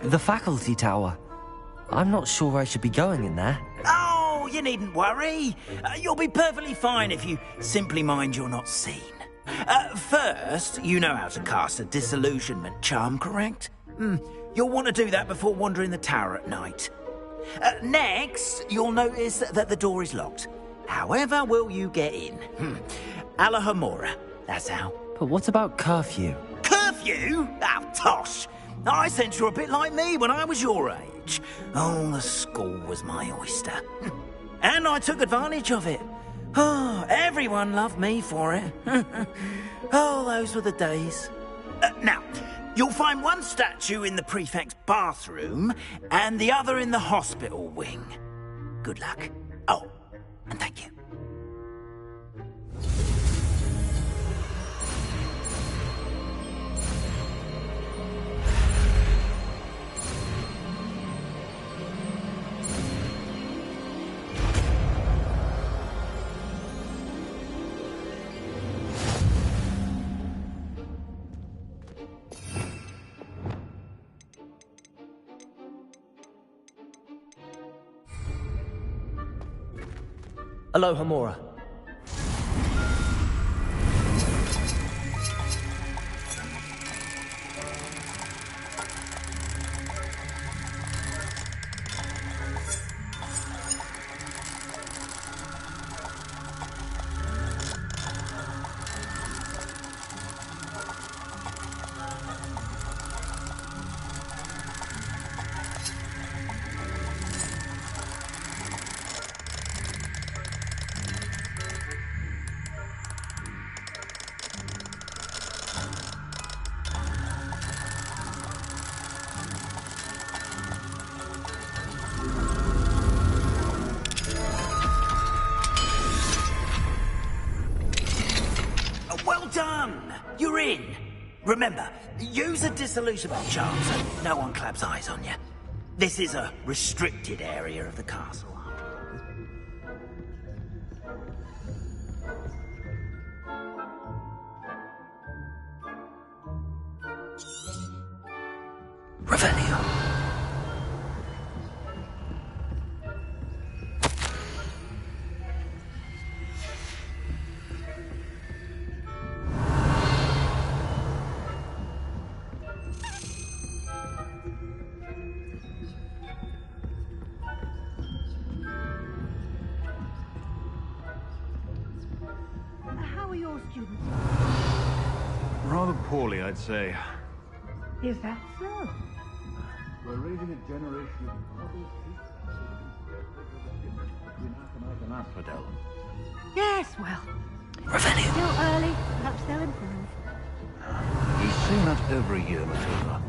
B: The faculty tower. I'm not sure I should be going in there.
J: Oh, you needn't worry. You'll be perfectly fine if you simply mind you're not seen. First, you know how to cast a disillusionment charm, correct? You'll want to do that before wandering the tower at night. Next, you'll notice that the door is locked. However will you get in? Alahomora, that's how.
B: But what about curfew?
J: Curfew? Oh, tosh! I sense you're a bit like me when I was your age. Oh, the school was my oyster. And I took advantage of it. Oh, everyone loved me for it. Oh, those were the days. Now, You'll find one statue in the prefect's bathroom and the other in the hospital wing. Good luck. Oh, and thank you.
B: Aloha, Mora.
J: You're in. Remember, use a disillusionment charm so no one claps eyes on you. This is a restricted area of the castle. Revelio.
S: How are your students?
T: Rather poorly, I'd say.
S: Is that so?
T: We're raising a generation of model between Aconite and Asphodel.
S: Yes, well.
J: Revelio.
S: Still early. Perhaps they'll improve.
T: We've seen that every year, Matilda.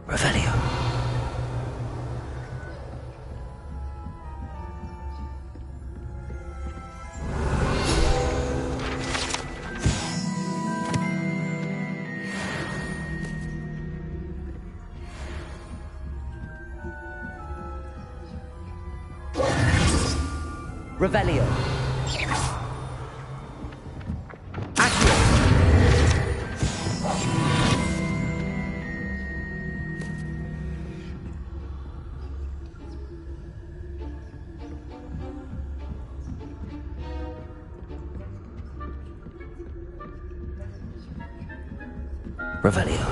J: Revelio.
B: Revelio.
J: Revelio.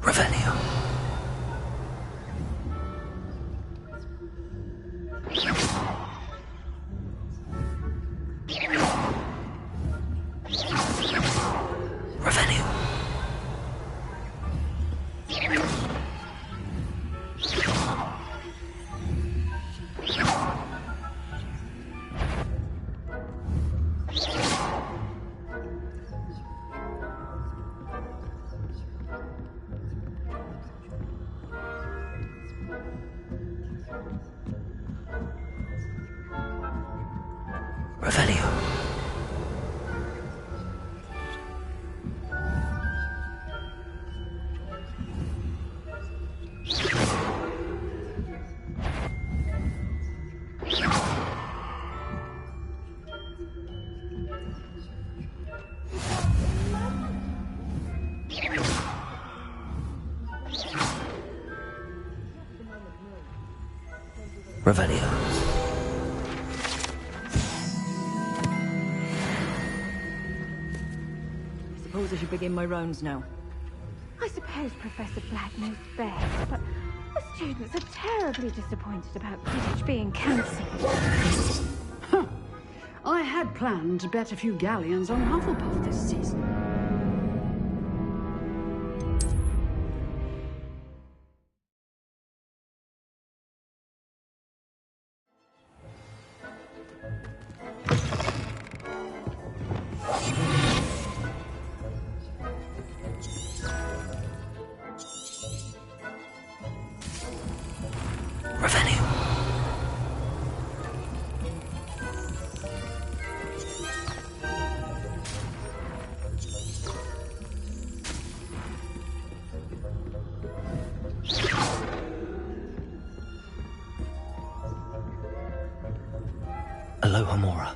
J: Revelio.
B: Revelio. Revelio.
U: I suppose I should begin my rounds now.
S: I suppose Professor Black knows best, but the students are terribly disappointed about Quidditch being cancelled.
V: Huh. I had planned to bet a few galleons on Hufflepuff this season. Aloha Mora.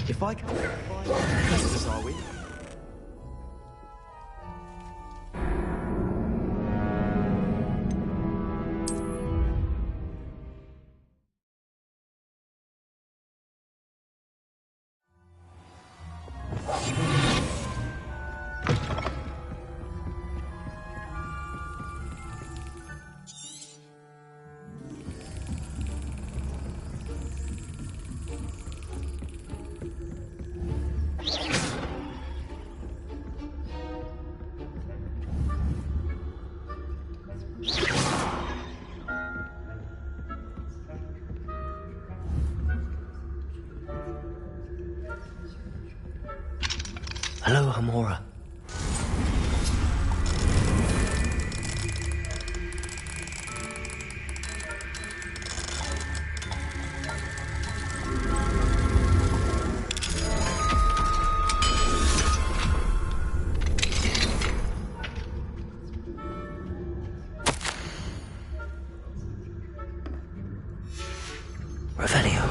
W: If I can find are we?
B: Aloha Mora. Revelio.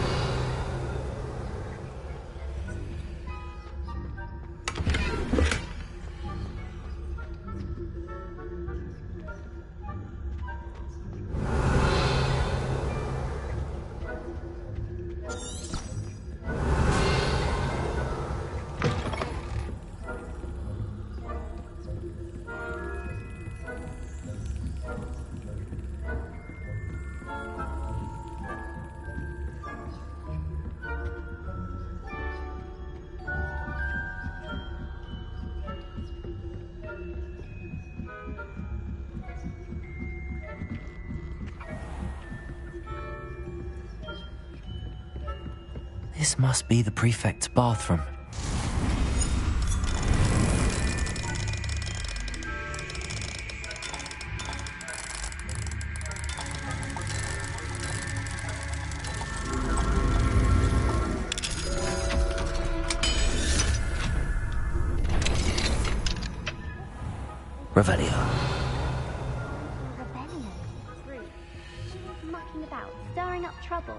B: This must be the prefect's bathroom. Revelio.
X: Mucking about, stirring up trouble.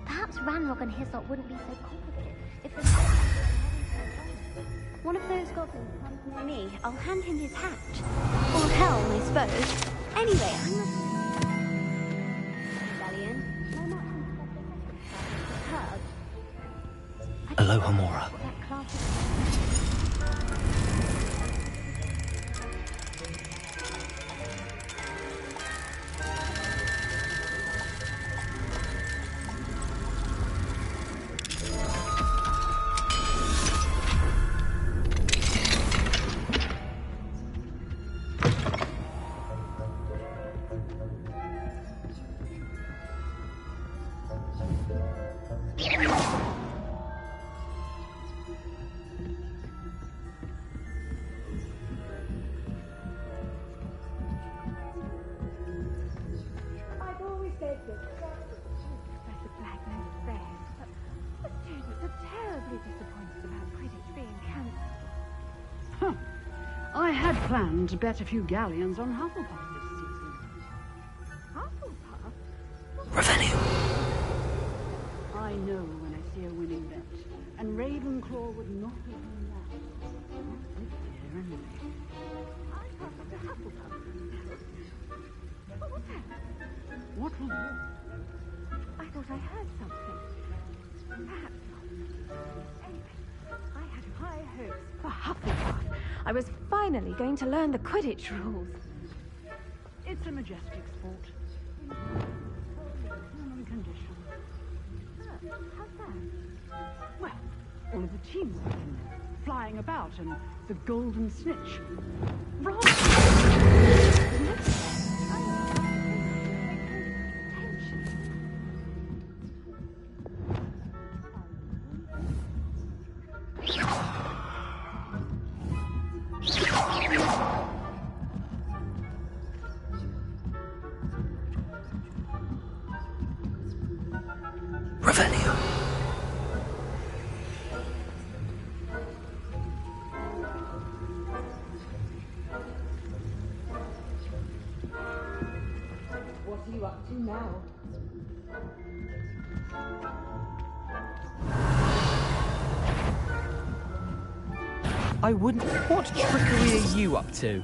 X: Perhaps Ranrock and Hyssop wouldn't be so complicated if the... One of those goblins comes near me, I'll hand him his hat. Or helm, I suppose. Anyway, I'm not... Rebellion. My marching herb.
B: Aloha Mora.
X: That class is...
V: planned to bet a few galleons on Hufflepuff this season.
C: Hufflepuff?
B: Revelio.
V: I know when I see a winning bet, and Ravenclaw would not have done that. Not this year, anyway.
C: I thought of the Hufflepuff. What was that?
V: What was that?
C: I thought I heard something. Perhaps not. Anyway, I had high hopes for Hufflepuff. I was finally going to learn the Quidditch rules.
V: It's a majestic sport. Human condition.
C: How's that?
V: Well, all of the teamwork in there, flying about, and the golden snitch.
B: Revelio.
U: What are you up to now?
N: I wouldn't. What trickery are you up to?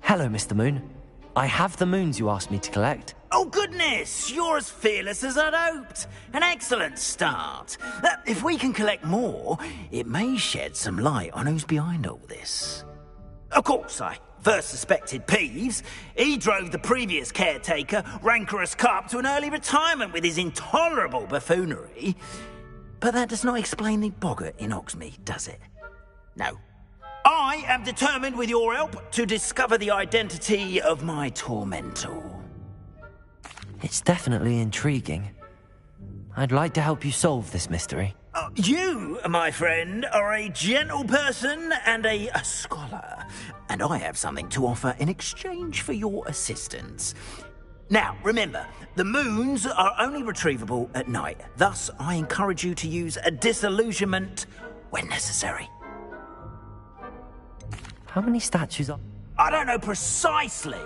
B: Hello, Mr. Moon. I have the moons you asked me to collect.
J: Oh, goodness! You're as fearless as I'd hoped. An excellent start. If we can collect more, it may shed some light on who's behind all this. Of course, I first suspected Peeves. He drove the previous caretaker, rancorous Carp, to an early retirement with his intolerable buffoonery. But that does not explain the boggart in Hogsmeade, does it? No. I am determined, with your help, to discover the identity of my tormentor.
B: It's definitely intriguing. I'd like to help you solve this mystery.
J: You, my friend, are a gentle person and a scholar, and I have something to offer in exchange for your assistance. Now, remember, the moons are only retrievable at night. Thus, I encourage you to use a disillusionment when necessary.
B: How many statues are...
J: I don't know precisely.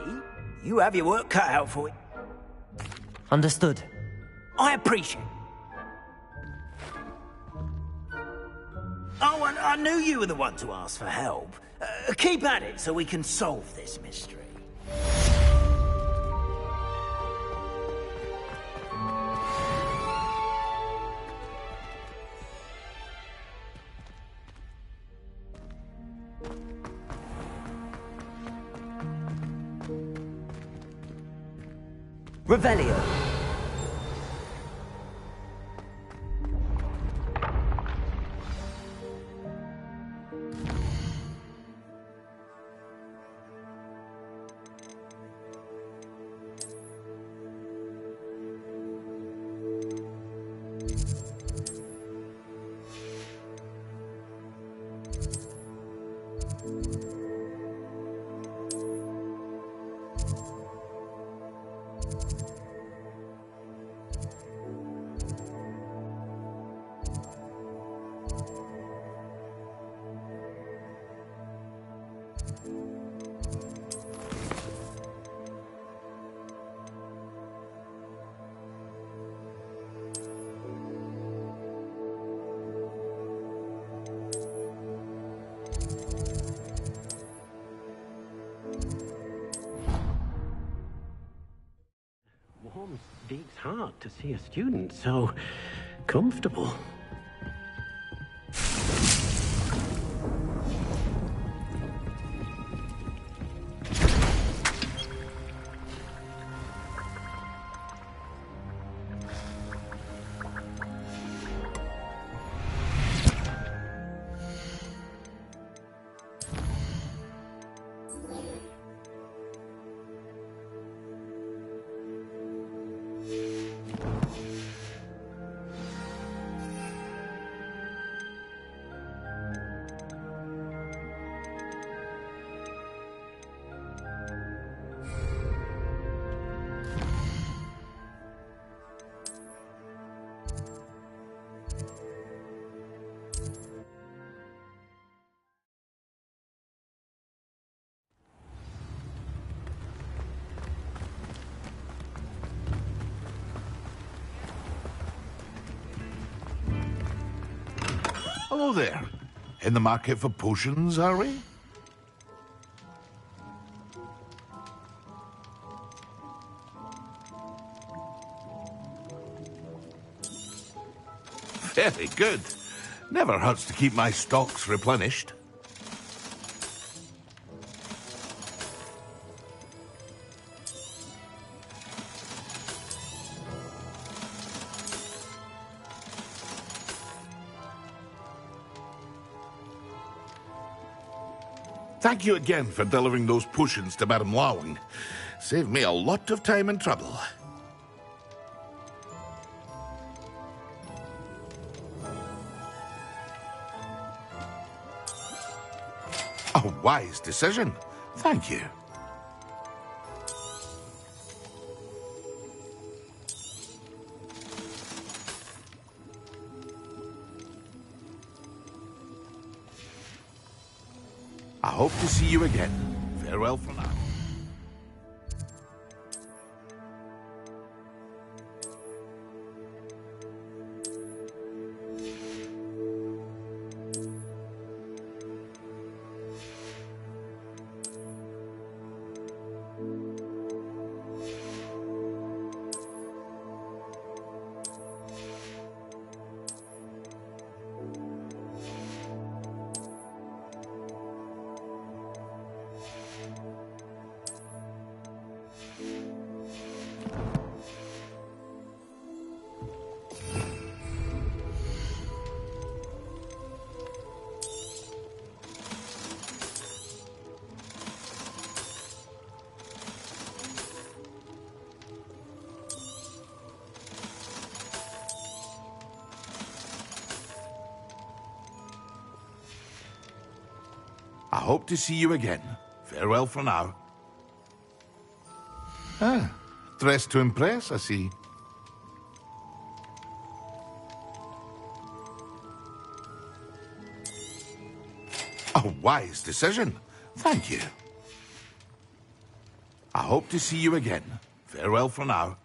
J: You have your work cut out for you.
B: Understood.
J: I appreciate it. Oh, and I knew you were the one to ask for help. Keep at it so we can solve this mystery.
B: Revelio.
D: Beats hard to see a student so comfortable.
E: Hello there. In the market for potions, are we? Very good. Never hurts to keep my stocks replenished. Thank you again for delivering those potions to Madame Lawing. Saved me a lot of time and trouble. A wise decision. Thank you. I hope to see you again. Farewell for now. I hope to see you again. Farewell for now. Ah, dressed to impress, I see. A wise decision. Thank you. I hope to see you again. Farewell for now.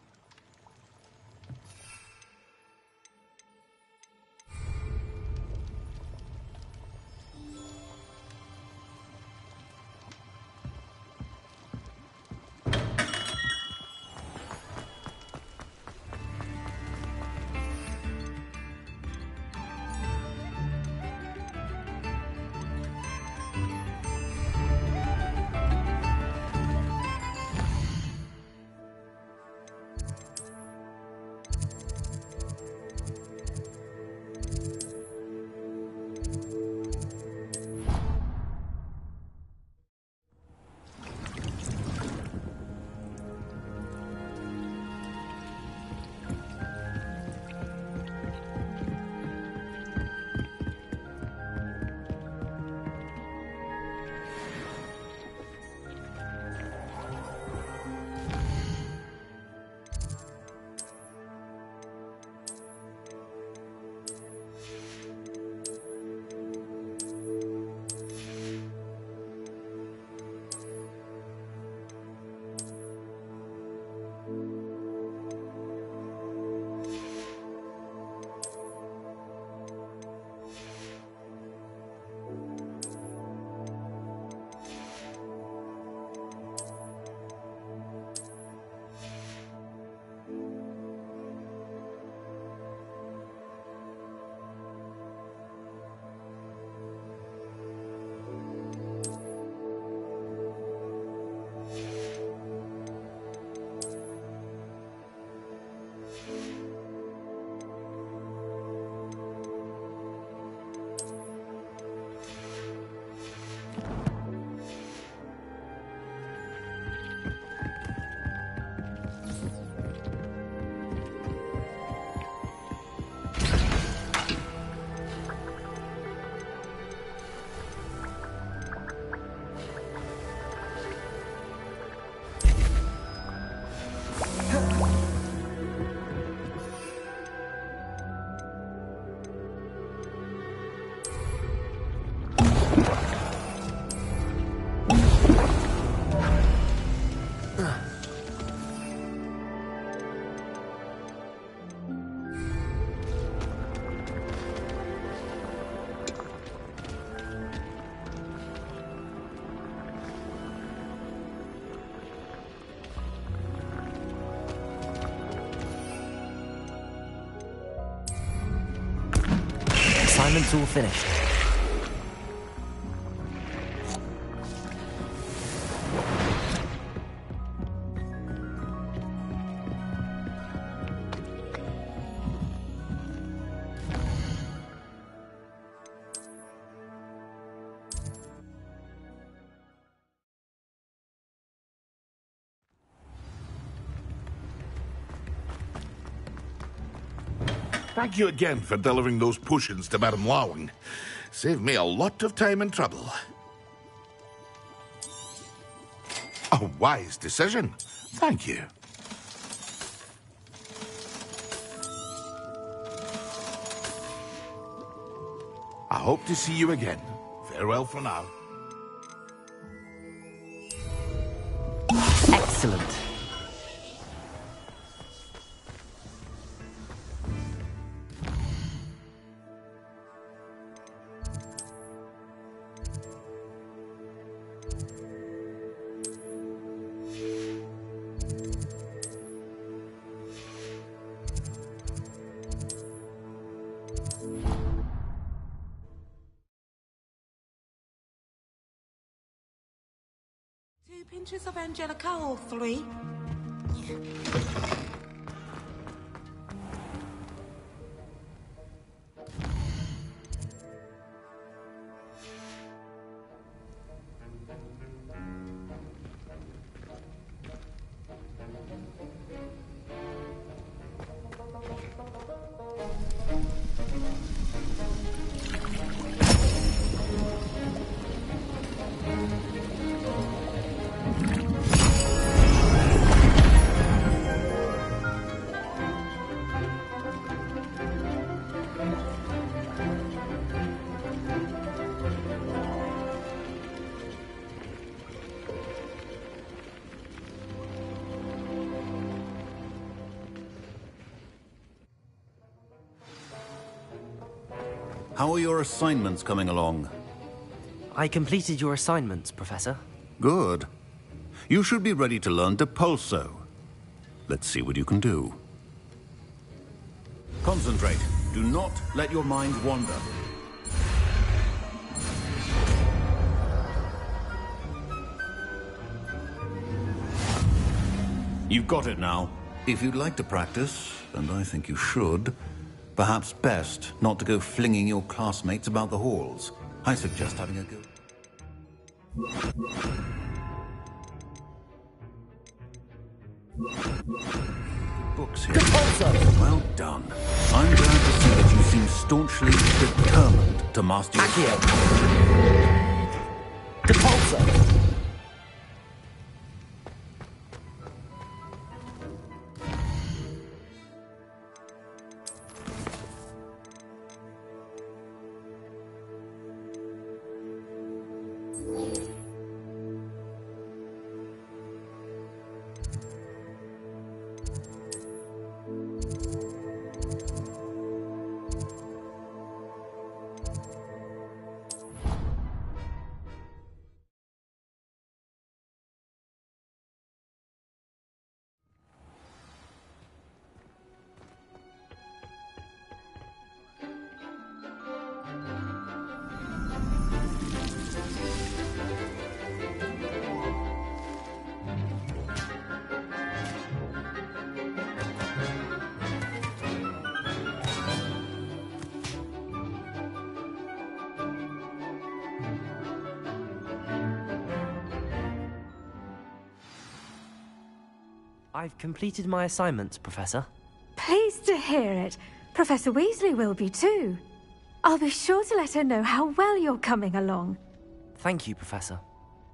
B: Assignment's all finished.
E: Thank you again for delivering those potions to Madame Lawing. Saved me a lot of time and trouble. A wise decision. Thank you. I hope to see you again. Farewell for now.
B: Excellent.
K: Two pinches of Angelica or three?
I: How are your assignments coming along?
B: I completed your assignments, Professor.
I: Good. You should be ready to learn Depulso. Let's see what you can do. Concentrate. Do not let your mind wander. You've got it now. If you'd like to practice, and I think you should, perhaps best not to go flinging your classmates about the halls. I suggest having a go. Books here. Well done. I'm glad to see that you seem staunchly determined to master your...
B: Depulso! I've completed my assignments, Professor.
C: Pleased to hear it. Professor Weasley will be too. I'll be sure to let her know how well you're coming along.
B: Thank you, Professor.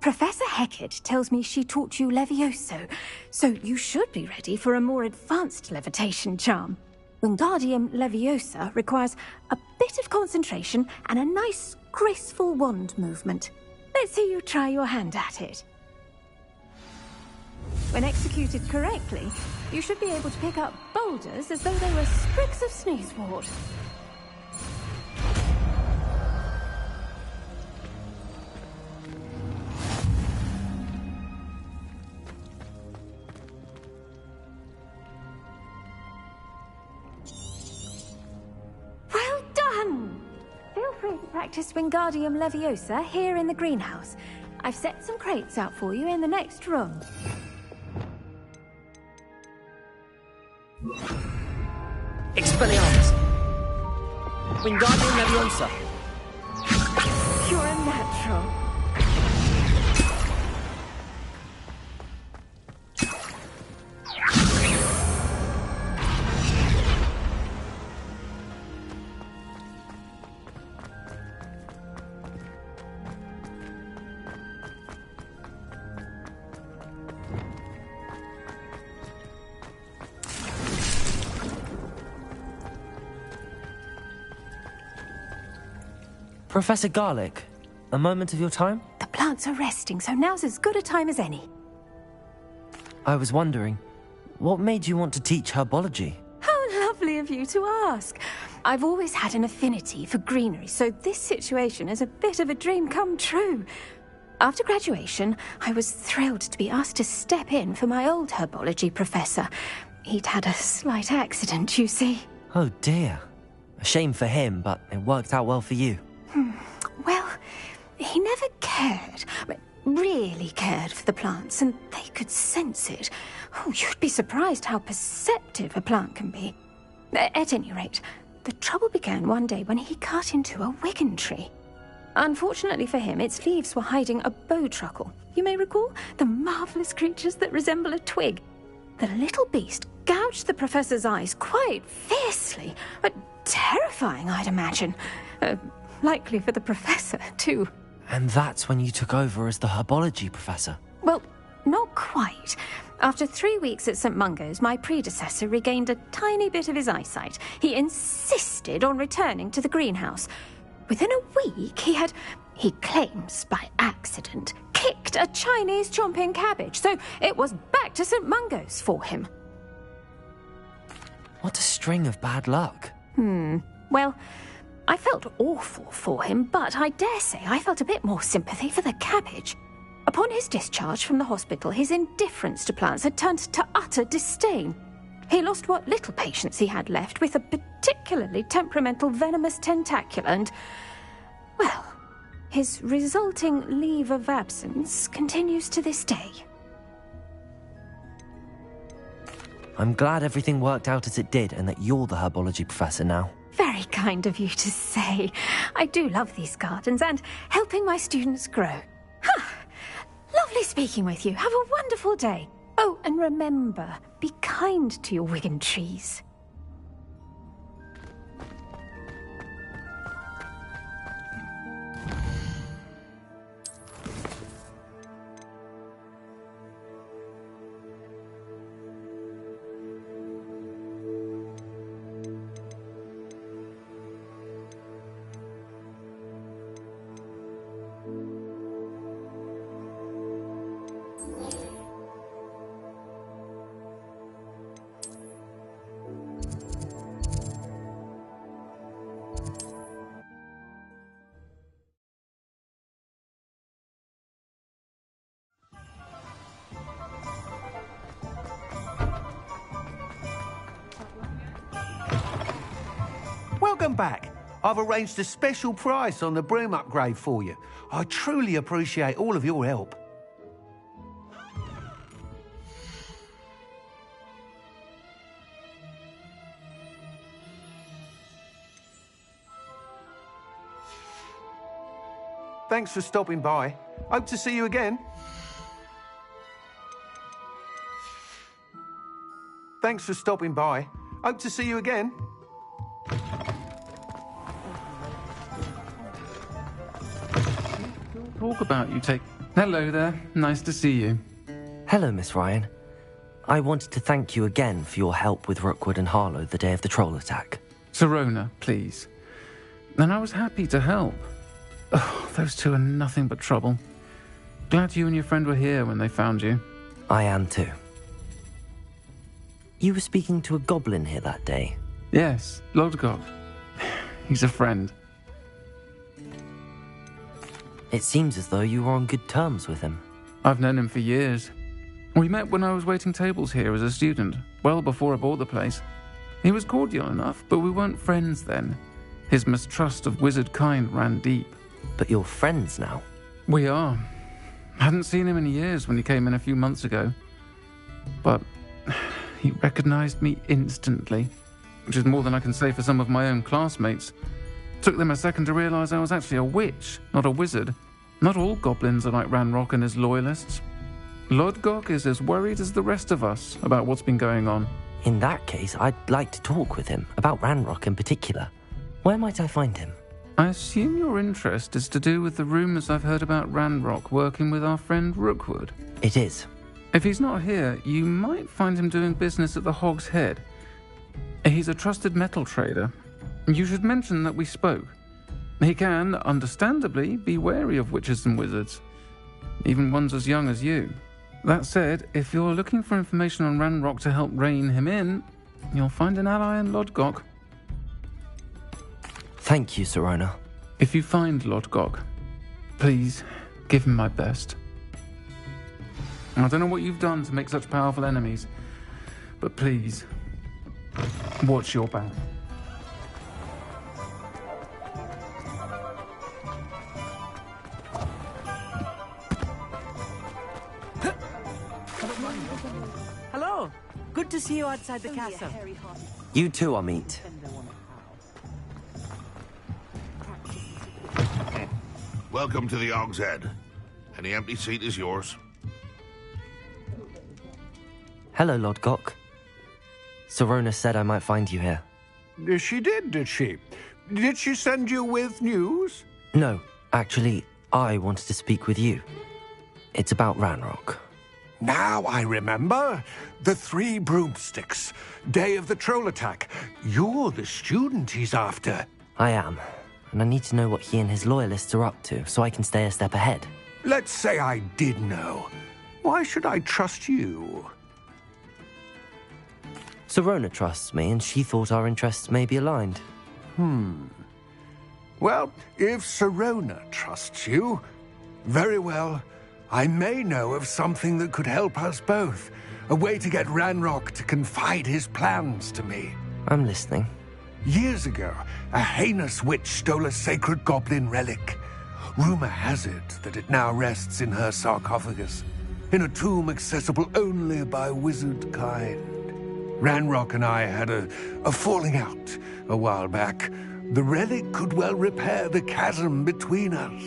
C: Professor Hecat tells me she taught you Levioso, so you should be ready for a more advanced levitation charm. Wingardium Leviosa requires a bit of concentration and a nice, graceful wand movement. Let's see you try your hand at it. When executed correctly, you should be able to pick up boulders as though they were sprigs of sneezewort. Well done! practice Wingardium Leviosa here in the greenhouse. I've set some crates out for you in the next room.
B: Expelliarmus! Wingardium Leviosa!
C: You're a natural.
B: Professor Garlick, a moment of your time?
C: The plants are resting, so now's as good a time as any.
B: I was wondering, what made you want to teach herbology?
C: How lovely of you to ask. I've always had an affinity for greenery, so this situation is a bit of a dream come true. After graduation, I was thrilled to be asked to step in for my old herbology professor. He'd had a slight accident, you see.
B: Oh dear. A shame for him, but it worked out well for you.
C: Well, he never cared, really cared for the plants, and they could sense it. Oh, you'd be surprised how perceptive a plant can be. At any rate, the trouble began one day when he cut into a wigan tree. Unfortunately for him, its leaves were hiding a bowtruckle. You may recall the marvellous creatures that resemble a twig. The little beast gouged the professor's eyes quite fiercely. Terrifying, I'd imagine. Likely for the professor, too.
B: And that's when you took over as the herbology professor?
C: Well, not quite. After 3 weeks at St. Mungo's, my predecessor regained a tiny bit of his eyesight. He insisted on returning to the greenhouse. Within a week, he claims by accident, kicked a Chinese chomping cabbage, so it was back to St. Mungo's for him.
B: What a string of bad luck.
C: Well, I felt awful for him, but I dare say I felt a bit more sympathy for the cabbage. Upon his discharge from the hospital, his indifference to plants had turned to utter disdain. He lost what little patience he had left with a particularly temperamental venomous tentacula and, well, his resulting leave of absence continues to this day.
B: I'm glad everything worked out as it did and that you're the herbology professor now.
C: Very kind of you to say. I do love these gardens and helping my students grow. Lovely speaking with you. Have a wonderful day. Oh, and remember, be kind to your wigan trees.
Q: Welcome back. I've arranged a special price on the broom upgrade for you. I truly appreciate all of your help. Thanks for stopping by. Hope to see you again. Thanks for stopping by. Hope to see you again.
A: Talk about you take... Hello there. Nice to see you.
B: Hello, Miss Ryan. I wanted to thank you again for your help with Rookwood and Harlow the day of the troll attack.
A: Serona, please. And I was happy to help. Oh, those two are nothing but trouble. Glad you and your friend were here when they found you.
B: I am too. You were speaking to a goblin here that day?
A: Yes, Lodgok. He's a friend.
B: It seems as though you were on good terms with him.
A: I've known him for years. We met when I was waiting tables here as a student, well before I bought the place. He was cordial enough, but we weren't friends then. His mistrust of wizard kind ran deep.
B: But you're friends now?
A: We are. Hadn't seen him in years when he came in a few months ago. But he recognized me instantly, which is more than I can say for some of my own classmates. Took them a second to realize I was actually a witch, not a wizard. Not all goblins are like Ranrock and his loyalists. Lodgok is as worried as the rest of us about what's been going on.
B: In that case, I'd like to talk with him, about Ranrock in particular. Where might I find him?
A: I assume your interest is to do with the rumours I've heard about Ranrock working with our friend Rookwood.
B: It is.
A: If he's not here, you might find him doing business at the Hog's Head. He's a trusted metal trader. You should mention that we spoke. He can, understandably, be wary of witches and wizards, even ones as young as you. That said, if you're looking for information on Ranrock to help rein him in, you'll find an ally in Lodgok.
B: Thank you, Sirona.
A: If you find Lodgok, please give him my best. I don't know what you've done to make such powerful enemies, but please, watch your back.
F: Hello. Good to see you outside the castle.
B: You too, Amit.
E: Welcome to the Hog's Head. Any empty seat is yours.
B: Hello, Lodgok. Sirona said I might find you here.
Q: She did she? Did she send you with news?
B: No, actually, I wanted to speak with you. It's about Ranrock.
Q: Now I remember. The 3 broomsticks. Day of the troll attack. You're the student he's after.
B: I am. And I need to know what he and his loyalists are up to, so I can stay a step ahead.
Q: Let's say I did know. Why should I trust you?
B: Sirona trusts me, and she thought our interests may be aligned.
Q: Well, if Sirona trusts you, very well. I may know of something that could help us both. A way to get Ranrock to confide his plans to me.
B: I'm listening.
Q: Years ago, a heinous witch stole a sacred goblin relic. Rumor has it that it now rests in her sarcophagus, in a tomb accessible only by wizard kind. Ranrock and I had a falling out a while back. The relic could well repair the chasm between us.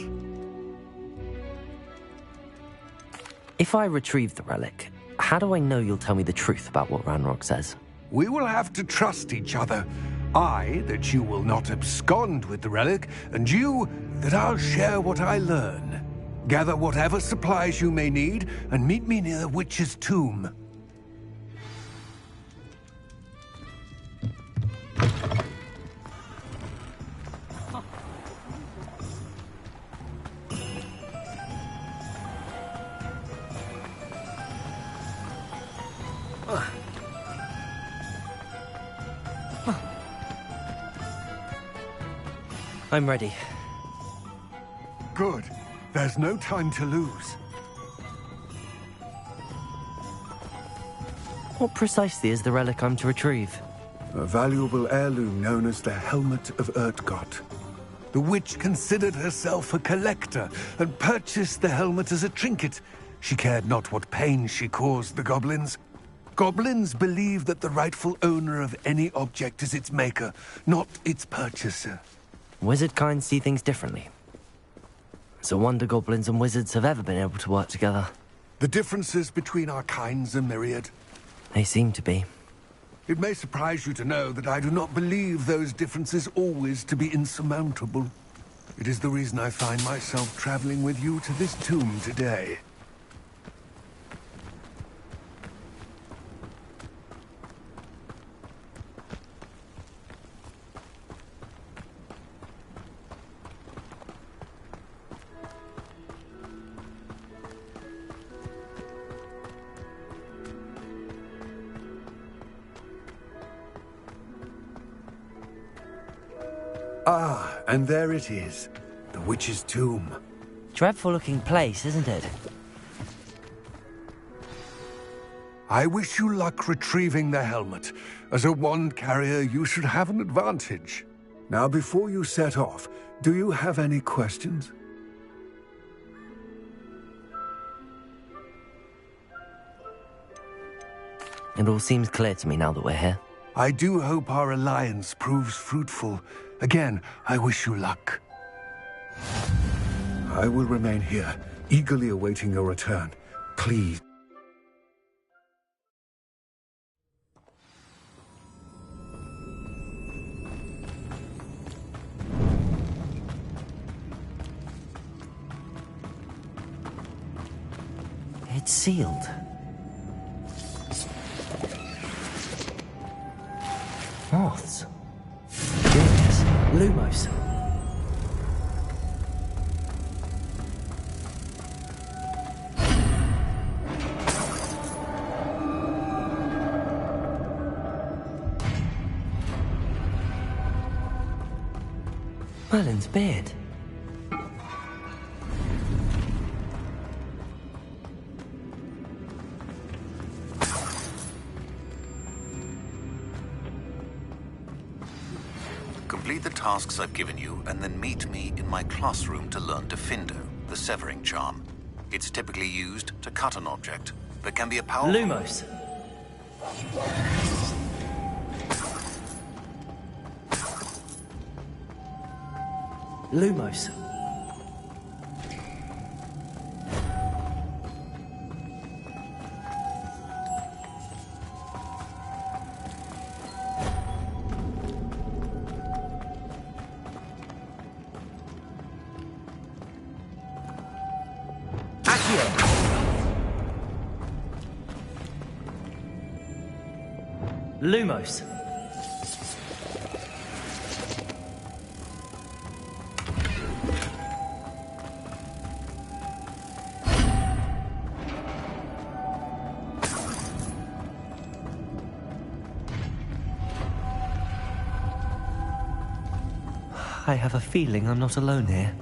B: If I retrieve the relic, how do I know you'll tell me the truth about what Ranrock says?
Q: We will have to trust each other. I, that you will not abscond with the relic, and you, that I'll share what I learn. Gather whatever supplies you may need, and meet me near the witch's tomb.
B: I'm ready.
Q: Good. There's no time to lose.
B: What precisely is the relic I'm to retrieve?
Q: A valuable heirloom known as the Helmet of Urtgot. The witch considered herself a collector and purchased the helmet as a trinket. She cared not what pain she caused the goblins. Goblins believe that the rightful owner of any object is its maker, not its purchaser.
B: Wizard kind see things differently. It's a wonder goblins and wizards have ever been able to work together.
Q: The differences between our kinds are myriad.
B: They seem to be.
Q: It may surprise you to know that I do not believe those differences always to be insurmountable. It is the reason I find myself traveling with you to this tomb today. Ah, and there it is. The witch's tomb.
B: Dreadful looking place, isn't it?
Q: I wish you luck retrieving the helmet. As a wand carrier, you should have an advantage.
G: Now, before you set off, do you have any questions?
B: It all seems clear to me now that we're here.
G: I do hope our alliance proves fruitful. Again, I wish you luck. I will remain here, eagerly awaiting your return. Please.
B: It's sealed. Moths. Goodness. Lumos. Merlin's beard.
I: Complete the tasks I've given you, and then meet me in my classroom to learn Defindo, the severing charm. It's typically used to cut an object, but can be a powerful...
B: Lumos. Lumos. Lumos. I have a feeling I'm not alone here.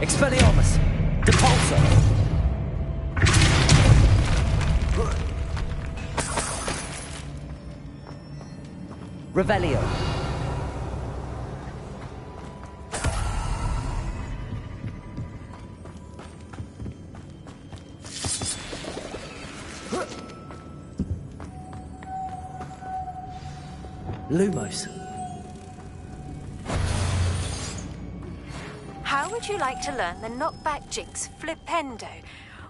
B: Expelliarmus! Depulso! Revelio! Lumos.
C: How would you like to learn the knockback jigs Flipendo?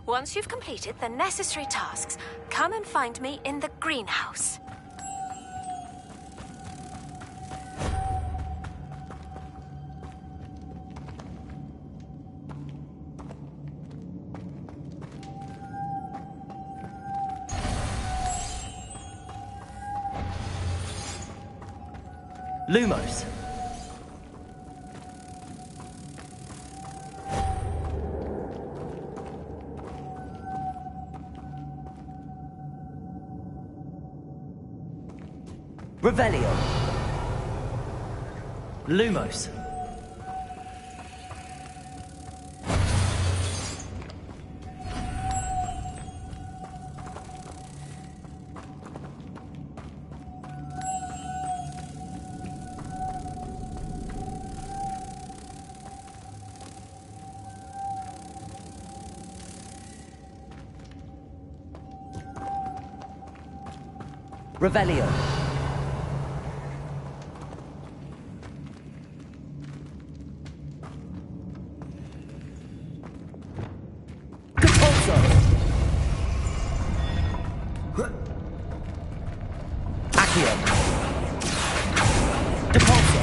C: Once you've completed the necessary tasks, come and find me in the greenhouse.
B: Lumos. Revelio. Lumos. Revelio. Depulso. Accio. Depulso.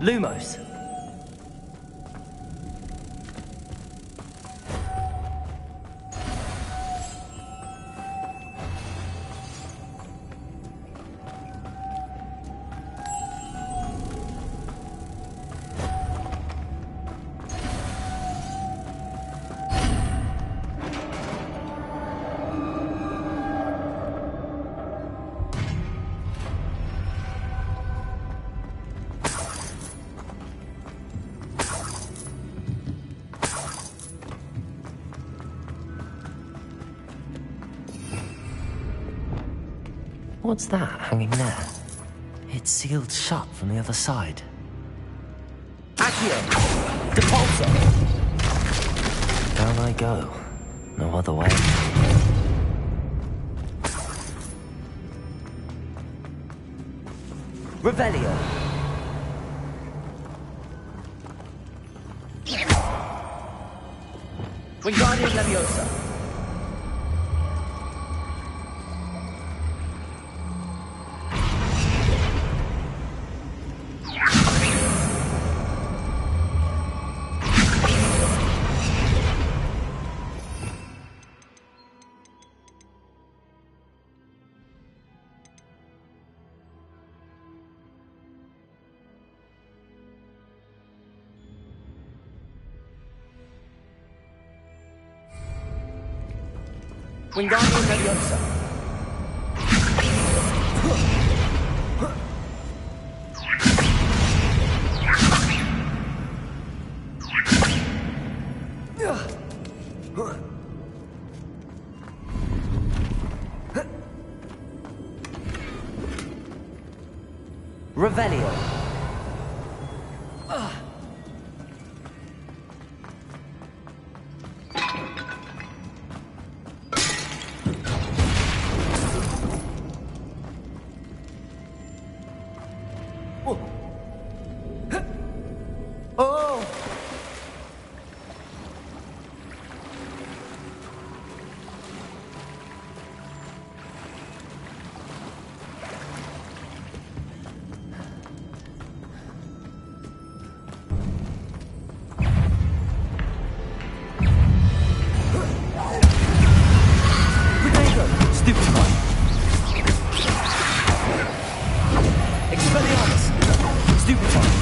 B: Lumos. What's that hanging there? It's sealed shut from the other side. Accio! Depulso! Down I go. No other way. Revelio! Wingardium Leviosa! Wingardium Leviosa. Revelio. Oh! Stupid one. Expelliarmus. Stupid one.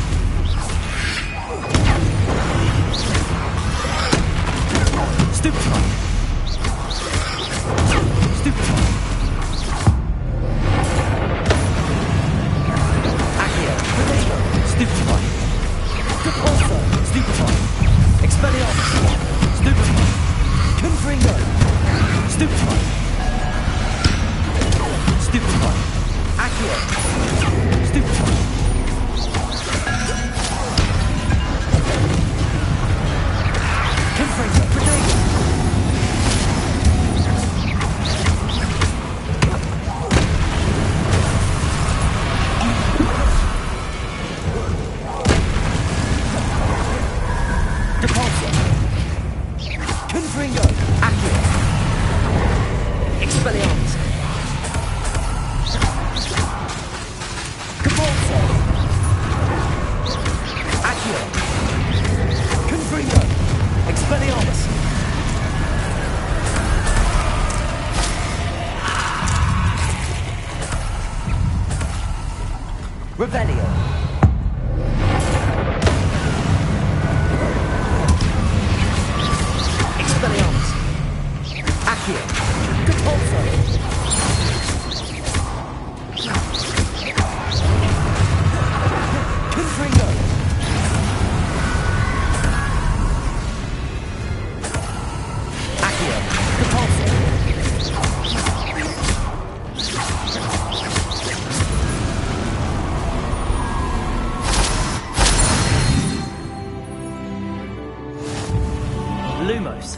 B: Stupid one. Stupid one. Accio. Stupid one. Depulso. Stupid one. Expelliarmus. Stupid one. Confringo. Stupid one. Stupid one. Accio. Stupid one. Confringo. Protego. Depulso. Confringo. Accio. Expelliarmus. Depulso. Accio. Confringo. Expelliarmus. Revelio. Expelliarmus. Accio. Depulso. Confringo. Accio. Depulso. Lumos.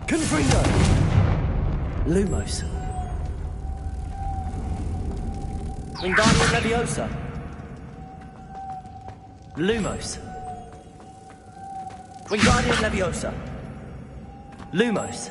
B: Confringo! Lumos. Wingardium Leviosa. Lumos. Wingardium Leviosa. Lumos.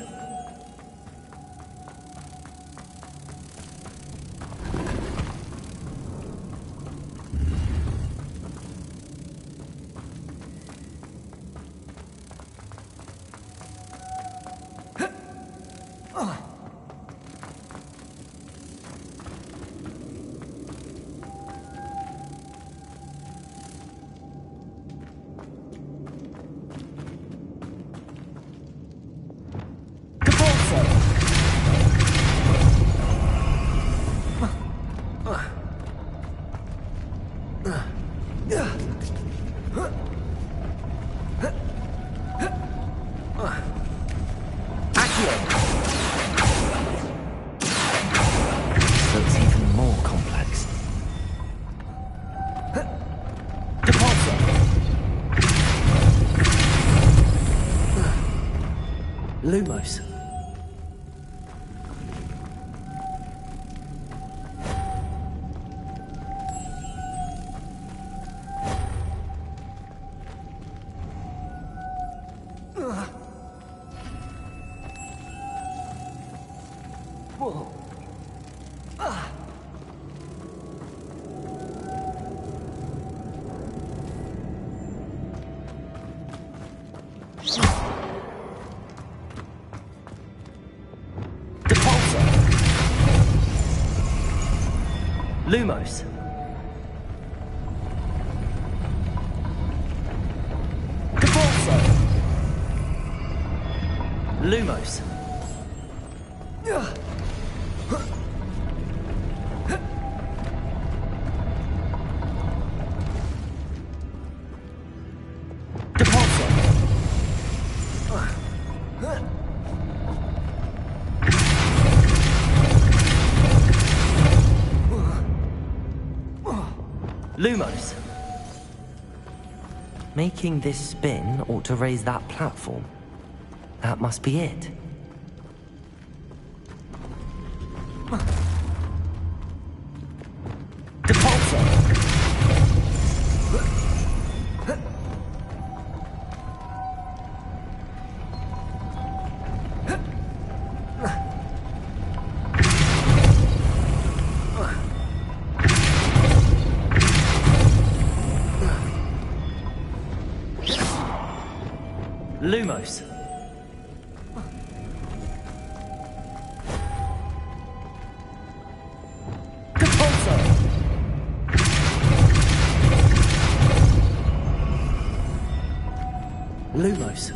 B: Looks even more complex. Lumos. Lumos. GeForce. Lumos. Lumos. Making this spin ought to raise that platform. That must be it. Lumos. Lumos.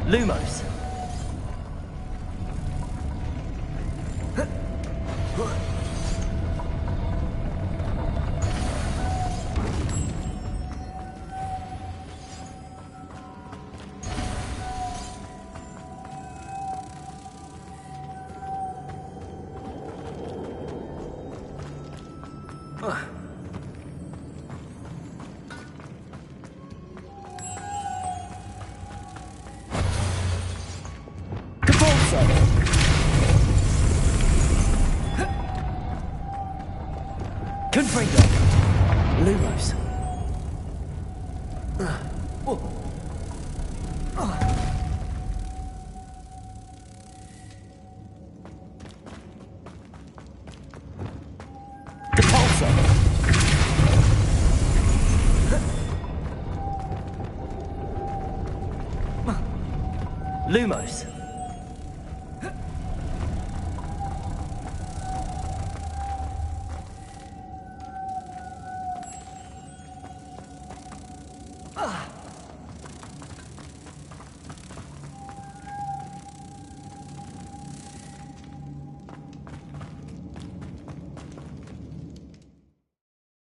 B: Lumos. Confringo. Lumos. Lumos.